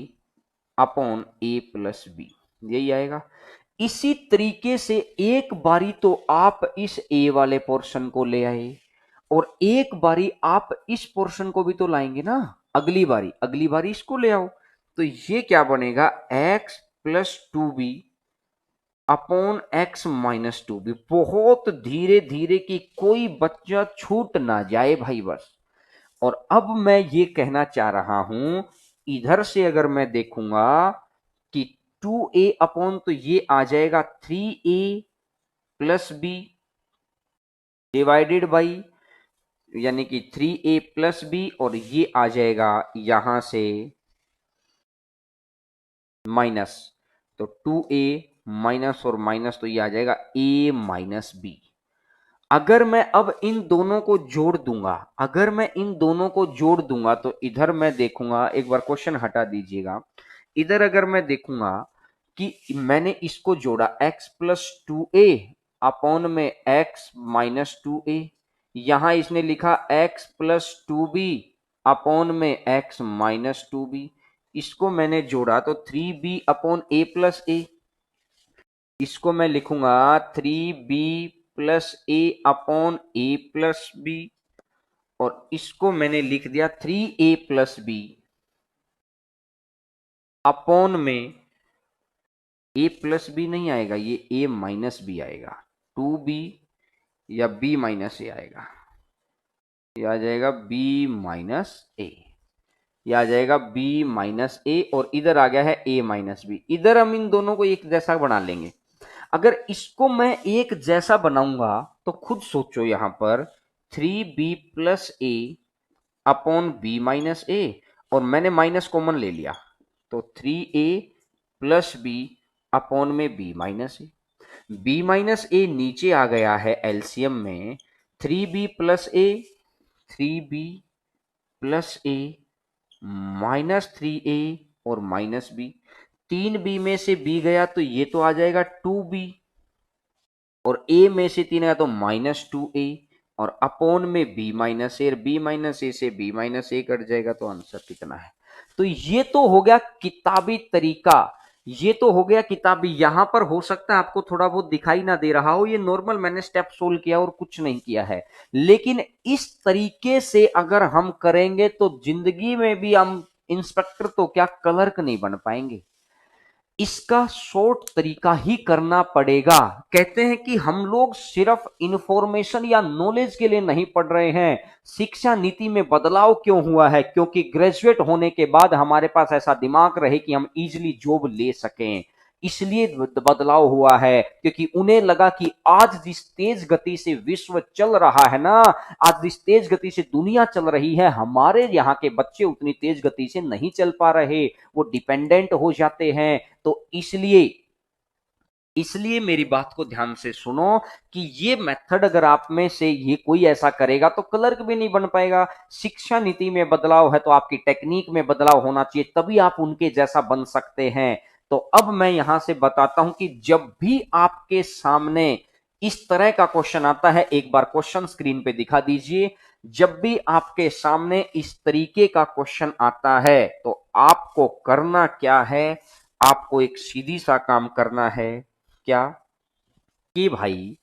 upon a plus b, यही आएगा। इसी तरीके से एक बारी तो आप इस a वाले पोर्शन को ले आए और एक बारी आप इस पोर्शन को भी तो लाएंगे ना, अगली बारी इसको ले आओ। तो ये क्या बनेगा, x plus 2b upon x minus 2b। बहुत धीरे धीरे कि कोई बच्चा छूट ना जाए भाई बस। और अब मैं ये कहना चाह रहा हूं, इधर से अगर मैं देखूंगा कि 2a अपॉन, तो ये आ जाएगा 3a plus B divided by, यानी कि 3a प्लस बी, और ये आ जाएगा यहां से माइनस, तो 2a माइनस और माइनस, तो ये आ जाएगा a माइनस बी। अगर मैं अब इन दोनों को जोड़ दूंगा, अगर मैं इन दोनों को जोड़ दूंगा तो इधर मैं देखूंगा, एक बार क्वेश्चन हटा दीजिएगा, इधर अगर मैं देखूंगा कि मैंने इसको जोड़ा x प्लस 2a अपॉन में x माइनस 2a, यहां इसने लिखा x प्लस 2b अपॉन में x माइनस 2b, इसको मैंने जोड़ा तो 3b upon a plus a, इसको मैं लिखूंगा 3b प्लस ए अपॉन ए प्लस बी, और इसको मैंने लिख दिया 3a प्लस बी अपॉन में a प्लस बी नहीं आएगा, ये a माइनस बी आएगा, 2b या b माइनस ए आएगा, ये आ जाएगा b माइनस ए, ये आ जाएगा b माइनस ए, और इधर आ गया है a माइनस बी। इधर हम इन दोनों को एक जैसा बना लेंगे। अगर इसको मैं एक जैसा बनाऊंगा तो खुद सोचो, यहां पर 3b प्लस ए अपॉन बी माइनस ए, और मैंने माइनस कॉमन ले लिया तो 3a प्लस बी अपॉन में बी माइनस ए। बी माइनस ए नीचे आ गया है एलसीएम में, 3b प्लस ए, 3b प्लस ए माइनस 3a और माइनस बी, 3b में से b गया तो ये तो आ जाएगा 2b, और a में से 3 आया तो माइनस 2a, और अपॉन में b माइनस ए, बी माइनस ए से b माइनस ए कट जाएगा, तो आंसर कितना है। तो ये तो हो गया किताबी तरीका, ये तो हो गया किताबी। यहां पर हो सकता है आपको थोड़ा बहुत दिखाई ना दे रहा हो, ये नॉर्मल मैंने स्टेप सोल्व किया और कुछ नहीं किया है, लेकिन इस तरीके से अगर हम करेंगे तो जिंदगी में भी हम इंस्पेक्टर तो क्या क्लर्क नहीं बन पाएंगे। इसका शॉर्ट तरीका ही करना पड़ेगा। कहते हैं कि हम लोग सिर्फ इंफॉर्मेशन या नॉलेज के लिए नहीं पढ़ रहे हैं, शिक्षा नीति में बदलाव क्यों हुआ है, क्योंकि ग्रेजुएट होने के बाद हमारे पास ऐसा दिमाग रहे कि हम इजीली जॉब ले सकें, इसलिए बदलाव हुआ है। क्योंकि उन्हें लगा कि आज जिस तेज गति से विश्व चल रहा है ना, आज जिस तेज गति से दुनिया चल रही है, हमारे यहाँ के बच्चे उतनी तेज गति से नहीं चल पा रहे, वो डिपेंडेंट हो जाते हैं। तो इसलिए इसलिए मेरी बात को ध्यान से सुनो कि ये मेथड अगर आप में से ये कोई ऐसा करेगा तो क्लर्क भी नहीं बन पाएगा। शिक्षा नीति में बदलाव है तो आपकी टेक्निक में बदलाव होना चाहिए, तभी आप उनके जैसा बन सकते हैं। तो अब मैं यहां से बताता हूं कि जब भी आपके सामने इस तरह का क्वेश्चन आता है, एक बार क्वेश्चन स्क्रीन पे दिखा दीजिए। जब भी आपके सामने इस तरीके का क्वेश्चन आता है तो आपको करना क्या है, आपको एक सीधी सा काम करना है, क्या कि भाई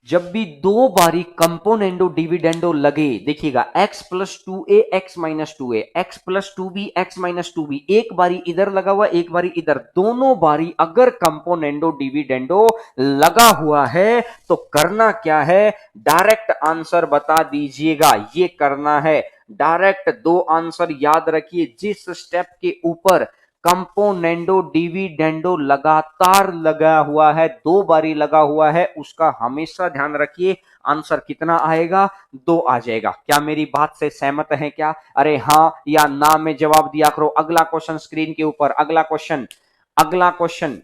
जब भी दो बारी कंपोनेंडो डिविडेंडो लगे, देखिएगा x plus two A X minus two A, X plus two B X minus two B, एक बारी इधर लगा हुआ एक बारी इधर, दोनों बारी अगर कंपोनेंडो डिविडेंडो लगा हुआ है तो करना क्या है, डायरेक्ट आंसर बता दीजिएगा। ये करना है डायरेक्ट, दो आंसर याद रखिए। जिस स्टेप के ऊपर कंपोनेंडो डिविडेंडो लगातार लगा हुआ है, दो बारी लगा हुआ है, उसका हमेशा ध्यान रखिए आंसर कितना आएगा, दो आ जाएगा। क्या मेरी बात से सहमत है क्या? अरे हां या ना में जवाब दिया करो। अगला क्वेश्चन स्क्रीन के ऊपर, अगला क्वेश्चन, अगला क्वेश्चन,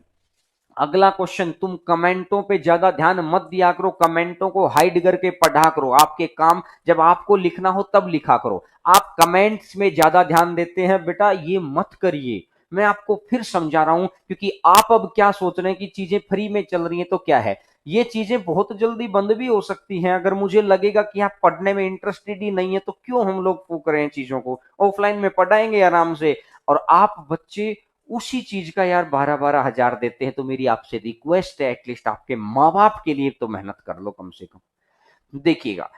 अगला क्वेश्चन। तुम कमेंटों पे ज्यादा ध्यान मत दिया करो, कमेंटों को हाइड करके पढ़ा करो। आपके काम जब आपको लिखना हो तब लिखा करो। आप कमेंट्स में ज्यादा ध्यान देते हैं, बेटा ये मत करिए। मैं आपको फिर समझा रहा हूं, क्योंकि आप अब क्या सोच रहे हैं कि चीजें फ्री में चल रही हैं, तो क्या है, ये चीजें बहुत जल्दी बंद भी हो सकती हैं। अगर मुझे लगेगा कि आप पढ़ने में इंटरेस्टेड ही नहीं है, तो क्यों हम लोग फूक रहे हैं चीजों को? ऑफलाइन में पढ़ाएंगे आराम से। और आप बच्चे उसी चीज का यार 12-12 हजार देते हैं, तो मेरी आपसे रिक्वेस्ट है, एटलीस्ट आपके माँ बाप के लिए तो मेहनत कर लो कम से कम। देखिएगा,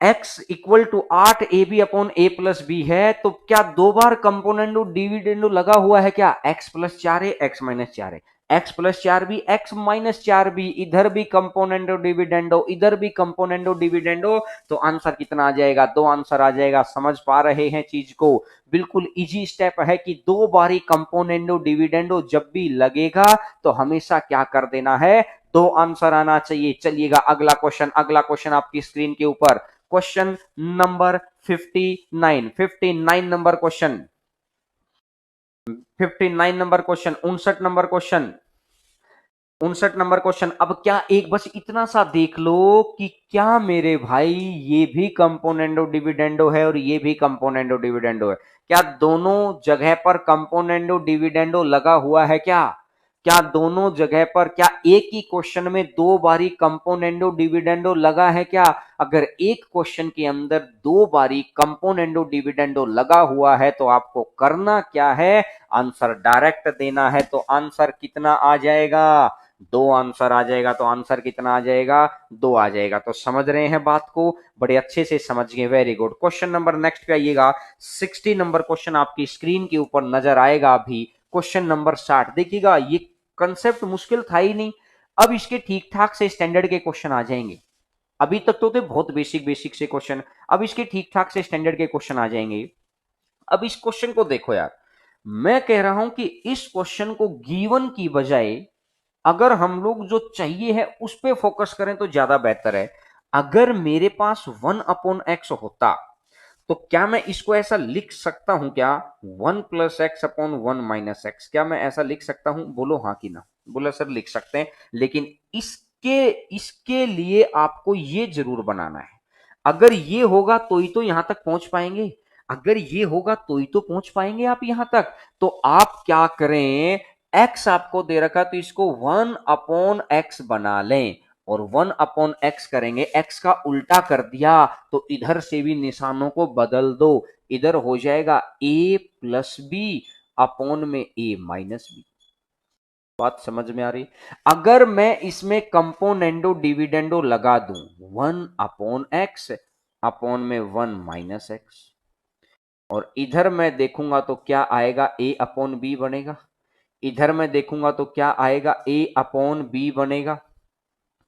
x equal to 8ab upon a plus b है, तो क्या दो बार कंपोनेंडो डिविडेंडो लगा हुआ है क्या? x plus 4a x minus 4a, x plus 4b x minus 4b, इधर भी कंपोनेंडो डिविडेंडो इधर भी कंपोनेंडो डिविडेंडो, तो आंसर कितना आ जाएगा? दो आंसर आ जाएगा। समझ पा रहे हैं चीज को? बिल्कुल इजी स्टेप है कि दो बारी कंपोनेंडो डिविडेंडो जब भी लगेगा तो हमेशा क्या कर देना है, दो आंसर आना चाहिए। चलिएगा अगला क्वेश्चन, अगला क्वेश्चन आपकी स्क्रीन के ऊपर, question number 59, 59 number question, 59 number question, 59 number question, 59 number question. अब क्या एक बस इतना सा देख लो कि क्या मेरे भाई ये भी कंपोनेंडो डिविडेंडो है और ये भी कंपोनेंडो डिविडेंडो है? क्या दोनों जगह पर कंपोनेंडो डिविडेंडो लगा हुआ है क्या? क्या दोनों जगह पर, क्या एक ही क्वेश्चन में दो बारी कंपोनेंडो डिविडेंडो लगा है क्या? अगर एक क्वेश्चन के अंदर दो बारी कंपोनेंडो डिविडेंडो लगा हुआ है तो आपको करना क्या है, आंसर डायरेक्ट देना है। तो आंसर कितना आ जाएगा? दो आंसर आ जाएगा। तो आंसर कितना आ जाएगा? दो आ जाएगा। तो समझ रहे हैं बात को? बड़े अच्छे से समझ गए, very good. Question number next पे आइएगा, 60 नंबर क्वेश्चन आपकी स्क्रीन के ऊपर नजर आएगा अभी। क्वेश्चन नंबर 60 देखिएगा, ये कंसेप्ट मुश्किल था ही नहीं। अब इसके ठीक ठाक से स्टैंडर्ड के क्वेश्चन आ जाएंगे। अभी तक तो थे बहुत बेसिक बेसिक से क्वेश्चन, अब इसके ठीक ठाक से स्टैंडर्ड के क्वेश्चन आ जाएंगे। अब इस क्वेश्चन को देखो यार, मैं कह रहा हूं कि इस क्वेश्चन को गिवन की बजाय अगर हम लोग जो चाहिए है उस पे फोकस करें तो ज्यादा बेहतर है। अगर मेरे पास 1/x होता तो क्या मैं इसको ऐसा लिख सकता हूं क्या, 1+x/1 - x, क्या मैं ऐसा लिख सकता हूं? बोलो हाँ कि ना। बोला सर लिख सकते हैं, लेकिन इसके इसके लिए आपको ये जरूर बनाना है। अगर ये होगा तो ही तो यहां तक पहुंच पाएंगे, अगर ये होगा तो ही तो पहुंच पाएंगे आप यहां तक। तो आप क्या करें, x आपको दे रखा तो इसको 1/x बना लें, और 1/x करेंगे, x का उल्टा कर दिया तो इधर से भी निशानों को बदल दो, इधर हो जाएगा a प्लस बी अपॉन में a माइनस बी। बात समझ में आ रही? अगर मैं इसमें कंपोनेंडो डिविडेंडो लगा दूं, 1/x अपॉन में 1 - x, और इधर मैं देखूंगा तो क्या आएगा, a अपॉन बी बनेगा। इधर मैं देखूंगा तो क्या आएगा, a अपॉन बी बनेगा।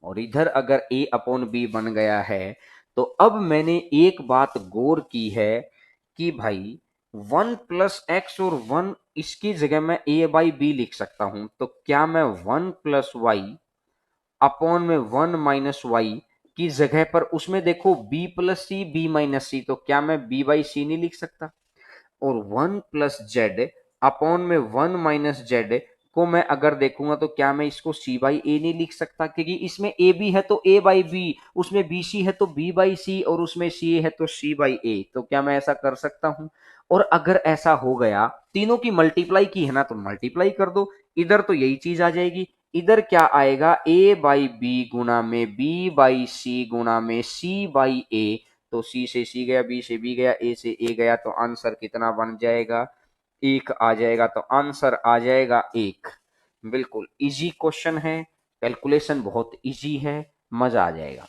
और इधर अगर a अपॉन बी बन गया है तो अब मैंने एक बात गौर की है कि भाई 1+x और 1, इसकी जगह मैं a/b लिख सकता हूं। तो क्या मैं 1+y अपॉन में 1 - y की जगह पर, उसमें देखो b+c b-c, तो क्या मैं b/c नहीं लिख सकता? और 1+z अपॉन में 1 - z को मैं अगर देखूंगा तो क्या मैं इसको c/a नहीं लिख सकता? क्योंकि इसमें ab है तो a/b, उसमें bc है तो b/c, और उसमें ca है तो c/a। तो क्या मैं ऐसा कर सकता हूं? और अगर ऐसा हो गया, तीनों की मल्टीप्लाई की है ना, तो मल्टीप्लाई कर दो, इधर तो यही चीज आ जाएगी। इधर क्या आएगा, a/b गुणा में b/c गुणा में c/a, तो सी से सी गया, बी से बी गया, ए से ए गया, तो आंसर कितना बन जाएगा, एक आ जाएगा। तो आंसर आ जाएगा एक। बिल्कुल इजी क्वेश्चन है, कैलकुलेशन बहुत इजी है, मजा आ जाएगा।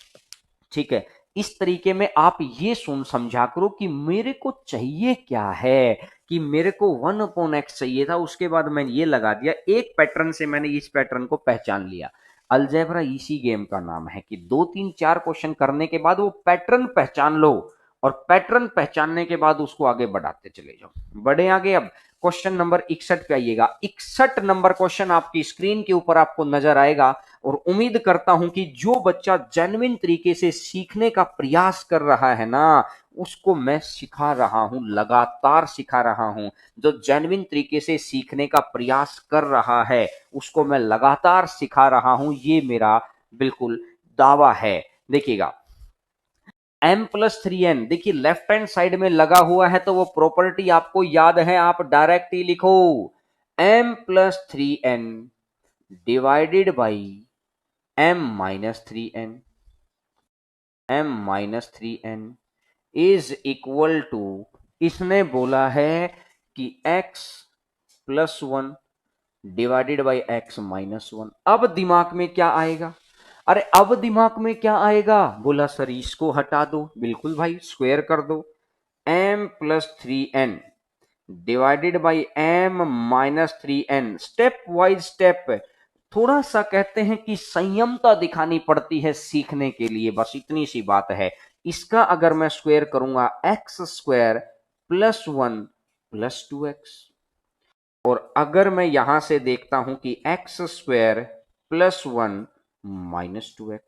ठीक है, इस तरीके में आप ये सुन समझा करो कि मेरे को चाहिए क्या है, कि मेरे को 1/x चाहिए था, उसके बाद मैंने ये लगा दिया, एक पैटर्न से मैंने इस पैटर्न को पहचान लिया। अलजेब्रा इसी गेम का नाम है कि 2 3 4 क्वेश्चन करने के बाद वो पैटर्न पहचान लो, और पैटर्न पहचानने के बाद उसको आगे बढ़ाते चले जाओ। बढ़े आगे। अब क्वेश्चन नंबर 61 पे आइएगा। 61 नंबर क्वेश्चन आपकी स्क्रीन के ऊपर आपको नजर आएगा, और उम्मीद करता हूं कि जो बच्चा जेन्युइन तरीके से सीखने का प्रयास कर रहा है ना, उसको मैं सिखा रहा हूं, लगातार सिखा रहा हूं। जो जेन्युइन तरीके से सीखने का प्रयास कर रहा है उसको मैं लगातार सिखा रहा हूं, ये मेरा बिल्कुल दावा है। देखिएगा, m+3n, देखिए लेफ्ट हैंड साइड में लगा हुआ है, तो वो प्रॉपर्टी आपको याद है, आप डायरेक्ट ही लिखो, m+3n divided by m-3n, m-3n is equal to, इसने बोला है कि x+1 डिवाइडेड बाई x-1। अब दिमाग में क्या आएगा, अरे अब दिमाग में क्या आएगा, बोला सर इसको हटा दो। बिल्कुल भाई, स्क्वायर कर दो, m+3n divided by m-3n। Step wise step, थोड़ा सा कहते हैं कि संयमता दिखानी पड़ती है सीखने के लिए, बस इतनी सी बात है। इसका अगर मैं स्क्वायर करूंगा, x² +1 +2x, और अगर मैं यहां से देखता हूं कि x² +1 -2x,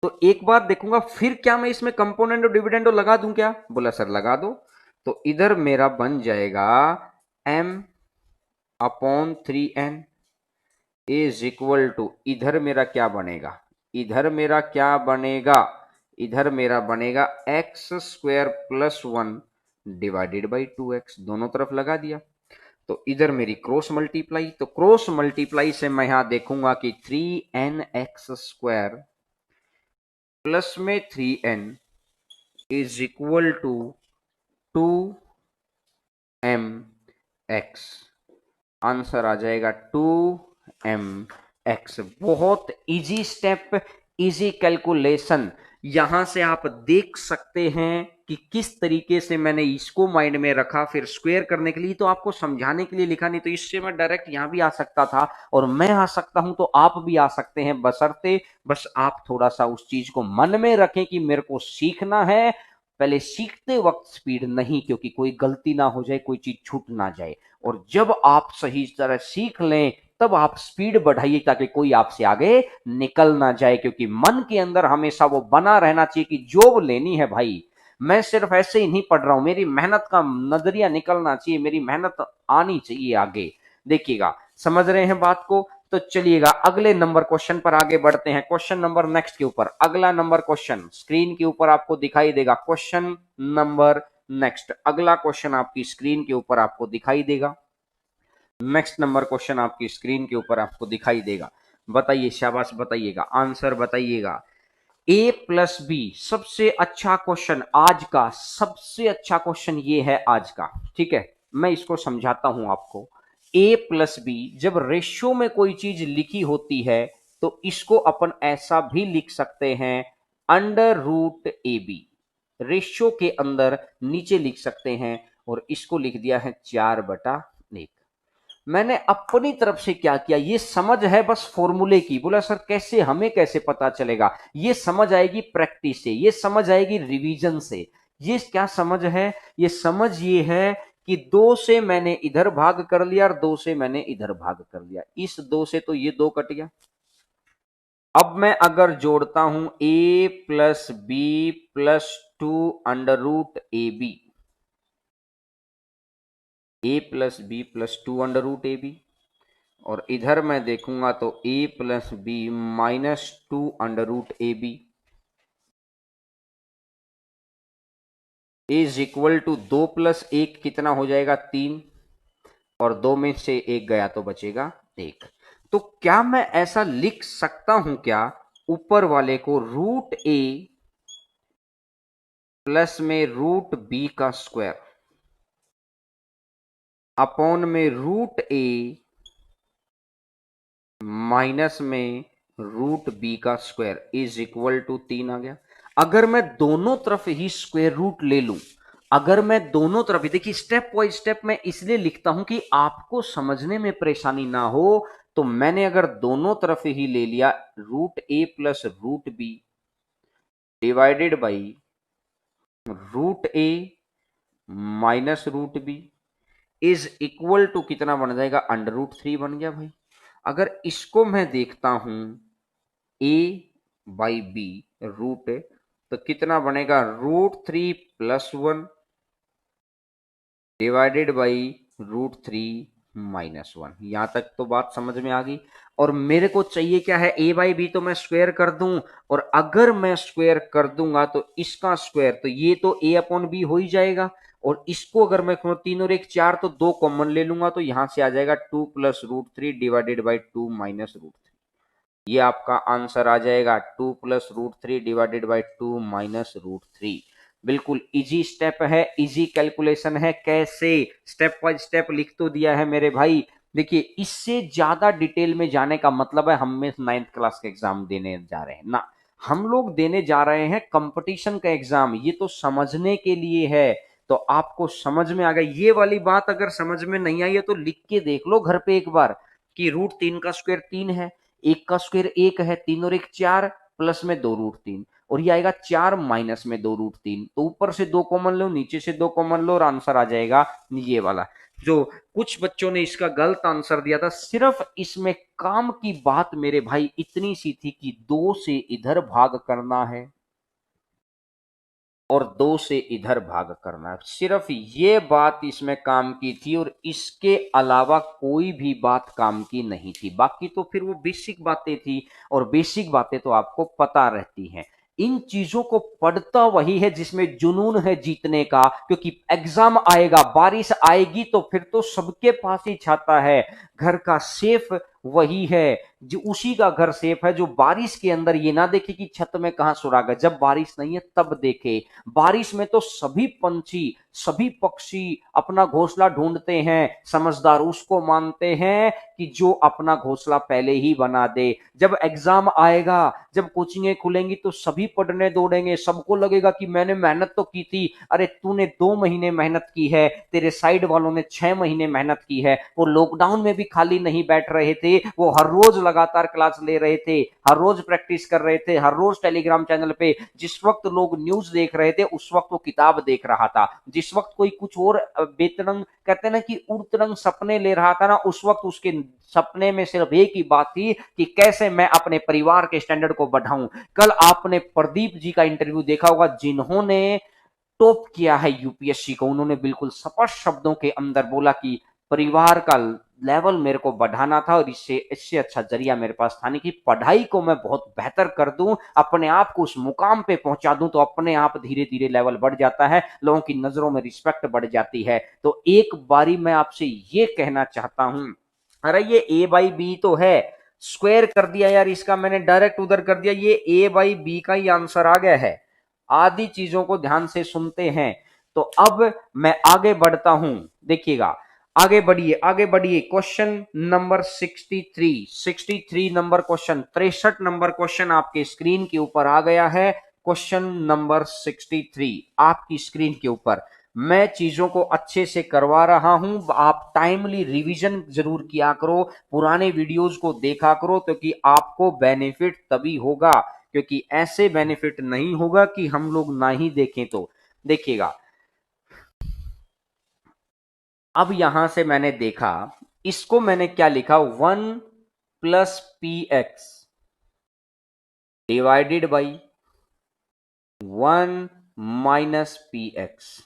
तो एक बार देखूंगा, फिर क्या मैं इसमें कंपोनेंट और डिविडेंड लगा दूं क्या, बोला सर लगा दो। तो इधर मेरा बन जाएगा m/3n इज इक्वल टू, इधर मेरा क्या बनेगा, इधर मेरा क्या बनेगा, इधर मेरा बनेगा x² +1 डिवाइडेड बाई 2x, दोनों तरफ लगा दिया। तो इधर मेरी क्रॉस मल्टीप्लाई, तो क्रॉस मल्टीप्लाई से मैं यहां देखूंगा कि 3nx² प्लस में 3n is equal to 2mx, answer आ जाएगा 2mx। बहुत इजी स्टेप, इजी कैलकुलेशन। यहां से आप देख सकते हैं कि किस तरीके से मैंने इसको माइंड में रखा, फिर स्क्वायर करने के लिए तो आपको समझाने के लिए लिखा, नहीं तो इससे मैं डायरेक्ट यहां भी आ सकता था, और मैं आ सकता हूं तो आप भी आ सकते हैं, बशर्ते बस आप थोड़ा सा उस चीज को मन में रखें कि मेरे को सीखना है। पहले सीखते वक्त स्पीड नहीं, क्योंकि कोई गलती ना हो जाए, कोई चीज छूट ना जाए, और जब आप सही तरह सीख लें तब आप स्पीड बढ़ाइए, ताकि कोई आपसे आगे निकल ना जाए। क्योंकि मन के अंदर हमेशा वो बना रहना चाहिए कि जॉब लेनी है भाई, मैं सिर्फ ऐसे ही नहीं पढ़ रहा हूं, मेरी मेहनत का नजरिया निकलना चाहिए, मेरी मेहनत आनी चाहिए आगे। देखिएगा, समझ रहे हैं बात को। तो चलिएगा अगले नंबर क्वेश्चन पर आगे बढ़ते हैं। क्वेश्चन नंबर नेक्स्ट के ऊपर, अगला नंबर क्वेश्चन स्क्रीन के ऊपर आपको दिखाई देगा। क्वेश्चन नंबर नेक्स्ट, अगला क्वेश्चन आपकी स्क्रीन के ऊपर आपको दिखाई देगा। नेक्स्ट नंबर क्वेश्चन आपकी स्क्रीन के ऊपर आपको दिखाई देगा। बताइए, शाबाश बताइएगा, आंसर बताइएगा। a+b, सबसे अच्छा क्वेश्चन आज का, सबसे अच्छा क्वेश्चन ये है आज का। ठीक है, मैं इसको समझाता हूं आपको। a+b, जब रेशियो में कोई चीज लिखी होती है तो इसको अपन ऐसा भी लिख सकते हैं, √ab, रेशियो के अंदर नीचे लिख सकते हैं, और इसको लिख दिया है 4/1। मैंने अपनी तरफ से क्या किया, ये समझ है बस फॉर्मूले की, बोला सर कैसे, हमें कैसे पता चलेगा, ये समझ आएगी प्रैक्टिस से, ये समझ आएगी रिवीजन से। ये क्या समझ है, ये समझ ये है कि 2 से मैंने इधर भाग कर लिया और 2 से मैंने इधर भाग कर लिया, इस 2 से तो ये 2 कट गया। अब मैं अगर जोड़ता हूं a+b+2 √ab, a+b+2 √ab, और इधर मैं देखूंगा तो a+b-2 √ab is equal to 2+1 कितना हो जाएगा, 3, और 2 में से 1 गया तो बचेगा 1। तो क्या मैं ऐसा लिख सकता हूं क्या, ऊपर वाले को √a प्लस में रूट बी का स्क्वायर अपॉन में रूट ए माइनस में रूट बी का स्क्वायर इज इक्वल टू 3 आ गया। अगर मैं दोनों तरफ ही स्क्वायर रूट ले लूं, अगर मैं दोनों तरफ ही, देखिए स्टेप बाय स्टेप मैं इसलिए लिखता हूं कि आपको समझने में परेशानी ना हो। तो मैंने अगर दोनों तरफ ही ले लिया root a plus root b divided by root a minus root b is equal to कितना बन जाएगा, अंडर रूट 3 बन गया भाई। अगर इसको मैं देखता हूं ए बाई बी रूट, तो कितना बनेगा, रूट 3 + 1 डिवाइडेड बाई रूट 3 - 1। यहां तक तो बात समझ में आ गई। और मेरे को चाहिए क्या है, ए बाई बी तो मैं स्क्वायर कर दूं, और अगर मैं स्क्वायर कर दूंगा तो इसका स्क्वायर, तो ये तो ए अपॉन बी हो ही जाएगा। और इसको अगर मैं 3 और 1 4, तो 2 कॉमन ले लूंगा, तो यहां से आ जाएगा 2 + root 3 divided by 2 minus root. ये आपका आंसर आ जाएगा 2 + root 3 divided by 2 minus root 3। बिल्कुल इजी स्टेप है, इजी कैलकुलेशन है। कैसे, स्टेप बाय स्टेप लिख तो दिया है मेरे भाई। देखिए इससे ज्यादा डिटेल में जाने का मतलब है हम में 9th क्लास का एग्जाम देने जा रहे हैं ना, हम लोग देने जा रहे हैं कंपटीशन का एग्जाम। ये तो समझने के लिए है। तो आपको समझ में आ गया ये वाली बात, अगर समझ में नहीं आई है तो लिख के देख लो घर पे एक बार, कि रूट 3 का स्क्वायर 3 है, एक का स्क्वायर 1 है, 3 और 1 4, प्लस में 2 रूट 3, और ये आएगा 4 माइनस में 2 रूट 3। तो ऊपर से 2 कॉमन लो, नीचे से 2 कॉमन लो, और आंसर आ जाएगा ये वाला। जो कुछ बच्चों ने इसका गलत आंसर दिया था, सिर्फ इसमें काम की बात मेरे भाई इतनी सी थी कि 2 से इधर भाग करना है और 2 से इधर भाग करना है। सिर्फ ये बात इसमें काम की थी, और इसके अलावा कोई भी बात काम की नहीं थी। बाकी तो फिर वो बेसिक बातें थी, और बेसिक बातें तो आपको पता रहती हैं। इन चीजों को पढ़ता वही है जिसमें जुनून है जीतने का, क्योंकि एग्जाम आएगा, बारिश आएगी, तो फिर तो सबके पास ही छाता है। घर का सेफ वही है, जो उसी का घर सेफ है जो बारिश के अंदर ये ना देखे कि छत में कहां सुराग है, जब बारिश नहीं है तब देखे। बारिश में तो सभी पंछी, सभी पक्षी अपना घोंसला ढूंढते हैं। समझदार उसको मानते हैं कि जो अपना घोंसला पहले ही बना दे। जब एग्जाम आएगा, जब कोचिंगें खुलेंगी, तो सभी पढ़ने दौड़ेंगे। सबको लगेगा कि मैंने मेहनत तो की थी। अरे तूने 2 महीने मेहनत की है, तेरे साइड वालों ने 6 महीने मेहनत की है। वो लॉकडाउन में भी खाली नहीं बैठ रहे थे, वो हर रोज लगातार क्लास ले रहे थे, हर रोज प्रैक्टिस कर रहे थे, हर रोज टेलीग्राम चैनल पे। जिस वक्त लोग न्यूज देख रहे थे उस वक्त वो किताब देख रहा था। जिस वक्त कोई कुछ और बेतरंग, कहते हैं ना कि उड़तरंग सपने ले रहा था ना, उस वक्त उसके सपने में सिर्फ एक ही बात थी कि कैसे मैं अपने परिवार के स्टैंडर्ड को बढ़ाऊं। कल आपने प्रदीप जी का इंटरव्यू देखा होगा, जिन्होंने टॉप किया है यूपीएससी को। उन्होंने बिल्कुल स्पष्ट शब्दों के अंदर बोला कि परिवार का लेवल मेरे को बढ़ाना था, और इससे इससे अच्छा जरिया मेरे पास था नहीं कि पढ़ाई को मैं बहुत बेहतर कर दूं, अपने आप को उस मुकाम पे पहुंचा दूं। तो अपने आप धीरे धीरे लेवल बढ़ जाता है, लोगों की नजरों में रिस्पेक्ट बढ़ जाती है। तो एक बारी मैं आपसे ये कहना चाहता हूं, अरे ये ए बाई बी तो है, स्क्वायर कर दिया यार इसका, मैंने डायरेक्ट उधर कर दिया, ये ए बाई बी का ही आंसर आ गया है। आदि चीजों को ध्यान से सुनते हैं। तो अब मैं आगे बढ़ता हूं, देखिएगा, आगे बढ़िए, आगे बढ़िए। Question number 63 number question, 63 number question आपके स्क्रीन के ऊपर आ गया है। क्वेश्चन नंबर 63 आपकी स्क्रीन के ऊपर। मैं चीजों को अच्छे से करवा रहा हूं, आप टाइमली रिवीजन जरूर किया करो, पुराने वीडियोस को देखा करो, क्योंकि आपको बेनिफिट तभी होगा, क्योंकि ऐसे बेनिफिट नहीं होगा कि हम लोग ना ही देखें। तो देखिएगा, अब यहां से मैंने देखा, इसको मैंने क्या लिखा, 1 + px divided by 1 - px।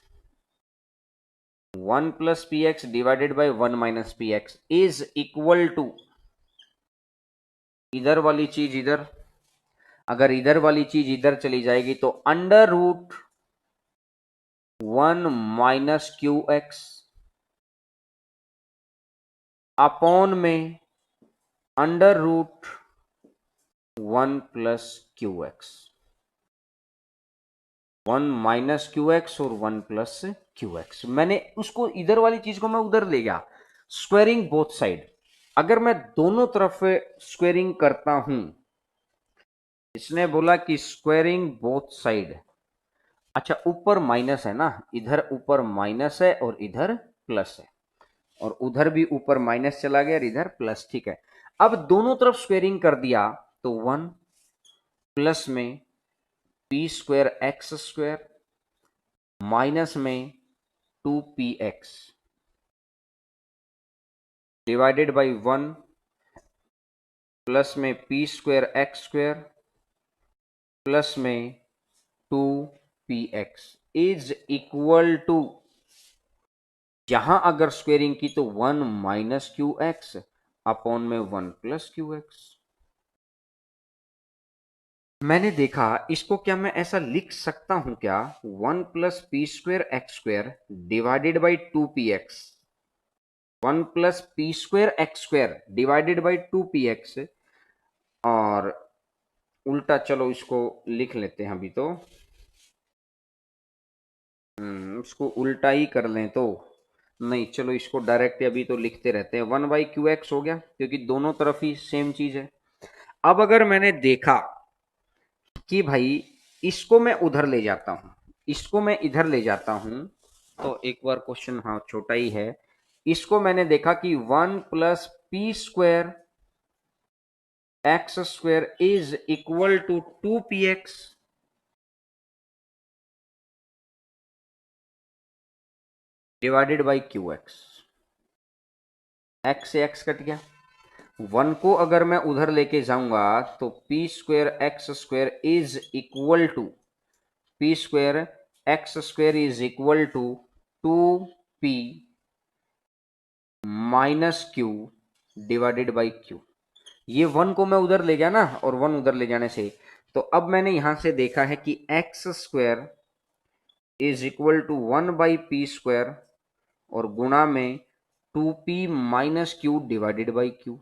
1 + px divided by 1 - px is equal to, इधर वाली चीज इधर, अगर इधर वाली चीज इधर चली जाएगी तो √1 - qx अपॉन में √1 + qx। 1 माइनस क्यू एक्स और 1 प्लस क्यू एक्स। मैंने उसको इधर वाली चीज को मैं उधर ले गया, स्क्वेयरिंग बोथ साइड। अगर मैं दोनों तरफ स्क्वेयरिंग करता हूं, इसने बोला कि स्क्वेयरिंग बोथ साइड। अच्छा, ऊपर माइनस है ना, इधर ऊपर माइनस है और इधर प्लस है, और उधर भी ऊपर माइनस चला गया और इधर प्लस। ठीक है, अब दोनों तरफ स्क्वेयरिंग कर दिया तो 1 प्लस में P square x square minus में 2px डिवाइडेड बाई 1 प्लस में P square x square plus में 2px इज इक्वल टू, यहां अगर स्क्वेयरिंग की तो 1 माइनस क्यू एक्स अपॉन में 1 प्लस क्यू एक्स। मैंने देखा इसको क्या मैं ऐसा लिख सकता हूं क्या, 1 plus p square x square divided by 2px, 1 plus p square x square divided by 2px, और उल्टा चलो इसको लिख लेते हैं अभी तो, इसको उल्टा ही कर लें तो, नहीं चलो इसको डायरेक्ट अभी तो लिखते रहते हैं, 1 बाई क्यू एक्स हो गया क्योंकि दोनों तरफ ही सेम चीज है। अब अगर मैंने देखा कि भाई इसको मैं उधर ले जाता हूं, इसको मैं इधर ले जाता हूं, तो एक बार क्वेश्चन हाँ छोटा ही है, इसको मैंने देखा कि 1 plus p square x square is equal to 2px divided by q x. X से एक्स कट गया, 1 को अगर मैं उधर लेके जाऊंगा तो p square x square is equal to, p square x square is equal to 2p minus q divided by q. ये 1 को मैं उधर ले गया ना, और 1 उधर ले जाने से, तो अब मैंने यहां से देखा है कि x square is equal to 1 by p square और गुणा में 2p minus q divided by q.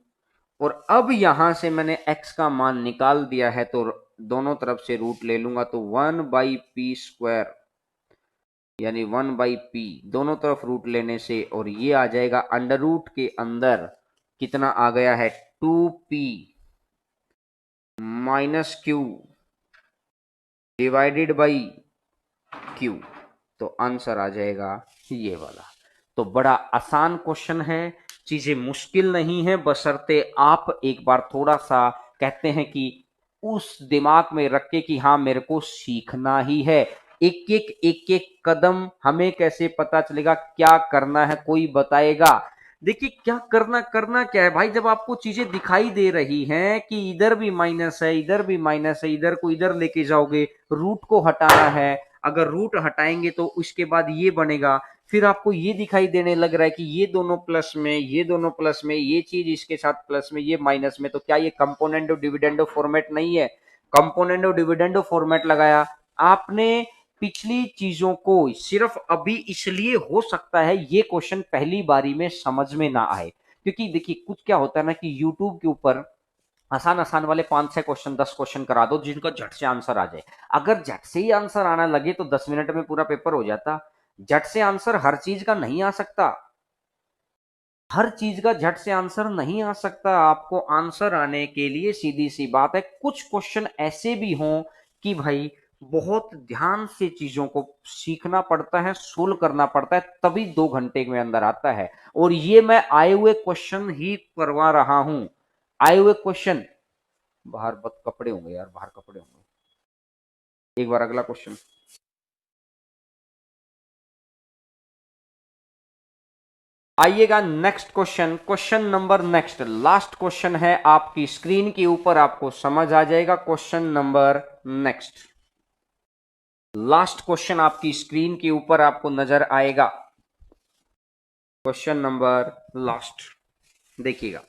और अब यहां से मैंने x का मान निकाल दिया है, तो दोनों तरफ से रूट ले लूंगा तो 1 बाई पी स्क्वायर यानी 1 बाई पी, दोनों तरफ रूट लेने से, और ये आ जाएगा अंडर रूट के अंदर, कितना आ गया है 2p minus q divided by Q. तो आंसर आ जाएगा ये वाला। तो बड़ा आसान क्वेश्चन है, चीजें मुश्किल नहीं है, बशर्ते आप एक बार थोड़ा सा कहते हैं कि उस दिमाग में रख के कि हाँ मेरे को सीखना ही है। एक एक कदम हमें कैसे पता चलेगा क्या करना है, कोई बताएगा। देखिए क्या करना, करना क्या है भाई, जब आपको चीजें दिखाई दे रही हैं कि इधर भी माइनस है, इधर भी माइनस है, इधर को इधर लेके जाओगे, रूट को हटाना है, अगर रूट हटाएंगे तो उसके बाद ये बनेगा, फिर आपको ये दिखाई देने लग रहा है कि ये दोनों प्लस में, ये दोनों प्लस में, ये चीज इसके साथ प्लस में, ये माइनस में, तो क्या ये कंपोनेंट और डिविडेंडो फॉर्मेट नहीं है? कंपोनेंट और डिविडेंडो फॉर्मेट लगाया आपने। पिछली चीजों को सिर्फ अभी इसलिए हो सकता है ये क्वेश्चन पहली बारी में समझ में ना आए, क्योंकि देखिए कुछ क्या होता है ना कि यूट्यूब के ऊपर आसान आसान वाले 5-6 क्वेश्चन 10 क्वेश्चन करा दो जिनका झट से आंसर आ जाए। अगर झट से ही आंसर आना लगे तो 10 मिनट में पूरा पेपर हो जाता। झट से आंसर हर चीज का नहीं आ सकता, हर चीज का झट से आंसर नहीं आ सकता। आपको आंसर आने के लिए सीधी सी बात है कुछ क्वेश्चन ऐसे भी हों कि भाई बहुत ध्यान से चीजों को सीखना पड़ता है, सोल्व करना पड़ता है, तभी 2 घंटे में अंदर आता है। और ये मैं आए हुए क्वेश्चन ही करवा रहा हूं, आए हुए क्वेश्चन। बाहर बहुत कपड़े होंगे यार, बाहर कपड़े होंगे। एक बार अगला क्वेश्चन। आइएगा next question, question number next last question है आपकी स्क्रीन के ऊपर, आपको समझ आ जाएगा। Question number next last question आपकी स्क्रीन के ऊपर आपको नजर आएगा। क्वेश्चन नंबर लास्ट देखिएगा,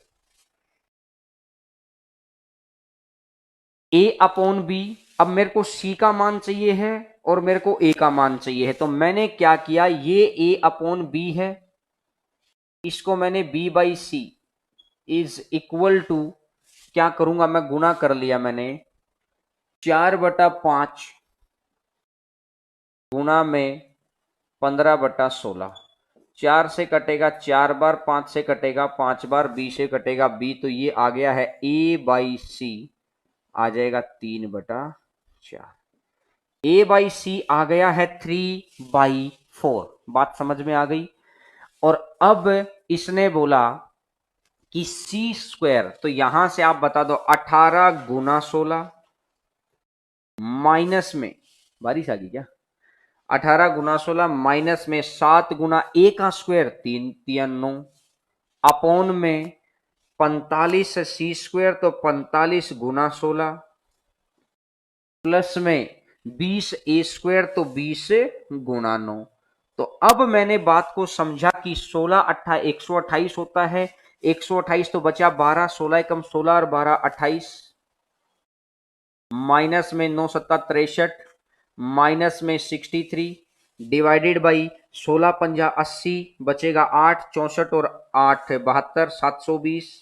ए अपॉन बी। अब मेरे को सी का मान चाहिए है और मेरे को ए का मान चाहिए है, तो मैंने क्या किया, ये ए अपॉन बी है, इसको मैंने b by c is equal to, क्या करूंगा मैं, गुना कर लिया मैंने, 4/5 गुणा में 15/16, 4 से कटेगा 4 बार, 5 से कटेगा 5 बार, बी से कटेगा बी, तो ये आ गया है A/C, आ जाएगा 3/4। A/C आ गया है 3/4। बात समझ में आ गई। और अब इसने बोला कि सी स्क्वायर, तो यहां से आप बता दो 18 गुना 16 माइनस में, बारिश आ गई क्या, 18 गुना 16 माइनस में 7 गुना ए का स्क्वायर 3 3 9, अपॉन में 45 सी स्क्वायर, तो 45 गुना 16 प्लस में 20 ए स्क्वायर, तो 20 गुना 9। तो अब मैंने बात को समझा कि 16 अट्ठा 128 होता है, 128 तो बचा 12, 16 कम 16 और 12 28, माइनस में 9 सत्ता 63, माइनस में 63, डिवाइडेड बाई 16 पंजा 80, बचेगा 8 64 और 8 72, 720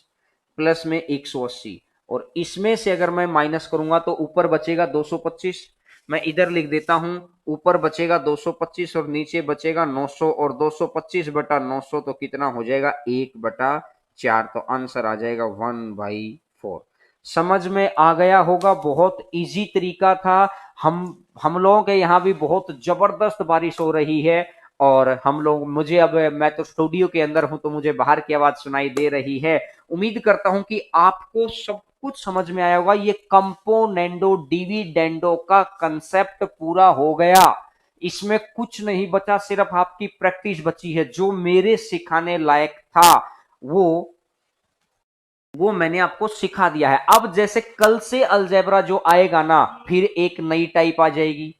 प्लस में 180। और इसमें से अगर मैं माइनस करूंगा तो ऊपर बचेगा 225, मैं इधर लिख देता हूं, ऊपर बचेगा 225 और नीचे बचेगा 900, और 225/900 तो कितना हो जाएगा 1/4, तो आंसर आ जाएगा 1/4। समझ में आ गया होगा, बहुत इजी तरीका था। हम लोगों के यहाँ भी बहुत जबरदस्त बारिश हो रही है, और हम लोग, मुझे अब, मैं तो स्टूडियो के अंदर हूं तो मुझे बाहर की आवाज सुनाई दे रही है। उम्मीद करता हूं कि आपको सब कुछ समझ में आया होगा। ये कंपोनेंडो डिविडेंडो का कंसेप्ट पूरा हो गया, इसमें कुछ नहीं बचा, सिर्फ आपकी प्रैक्टिस बची है। जो मेरे सिखाने लायक था वो मैंने आपको सिखा दिया है। अब जैसे कल से अलजेब्रा जो आएगा ना, फिर एक नई टाइप आ जाएगी,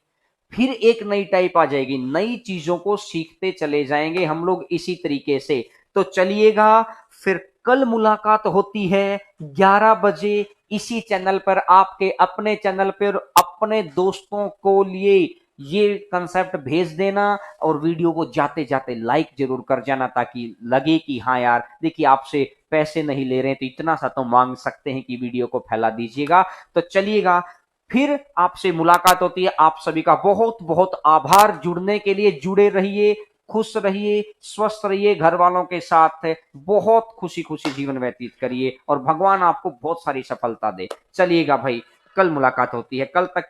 फिर एक नई टाइप आ जाएगी, नई चीजों को सीखते चले जाएंगे हम लोग इसी तरीके से। तो चलिएगा, फिर कल मुलाकात होती है 11 बजे इसी चैनल पर, आपके अपने चैनल पर। अपने दोस्तों को लिए ये कंसेप्ट भेज देना, और वीडियो को जाते जाते लाइक जरूर कर जाना, ताकि लगे कि हाँ यार देखिए, आपसे पैसे नहीं ले रहे हैं तो इतना सा तो मांग सकते हैं कि वीडियो को फैला दीजिएगा। तो चलिएगा, फिर आपसे मुलाकात होती है। आप सभी का बहुत बहुत आभार, जुड़ने के लिए। जुड़े रहिए, खुश रहिए, स्वस्थ रहिए, घर वालों के साथ बहुत खुशी खुशी जीवन व्यतीत करिए, और भगवान आपको बहुत सारी सफलता दे। चलिएगा भाई, कल मुलाकात होती है, कल तक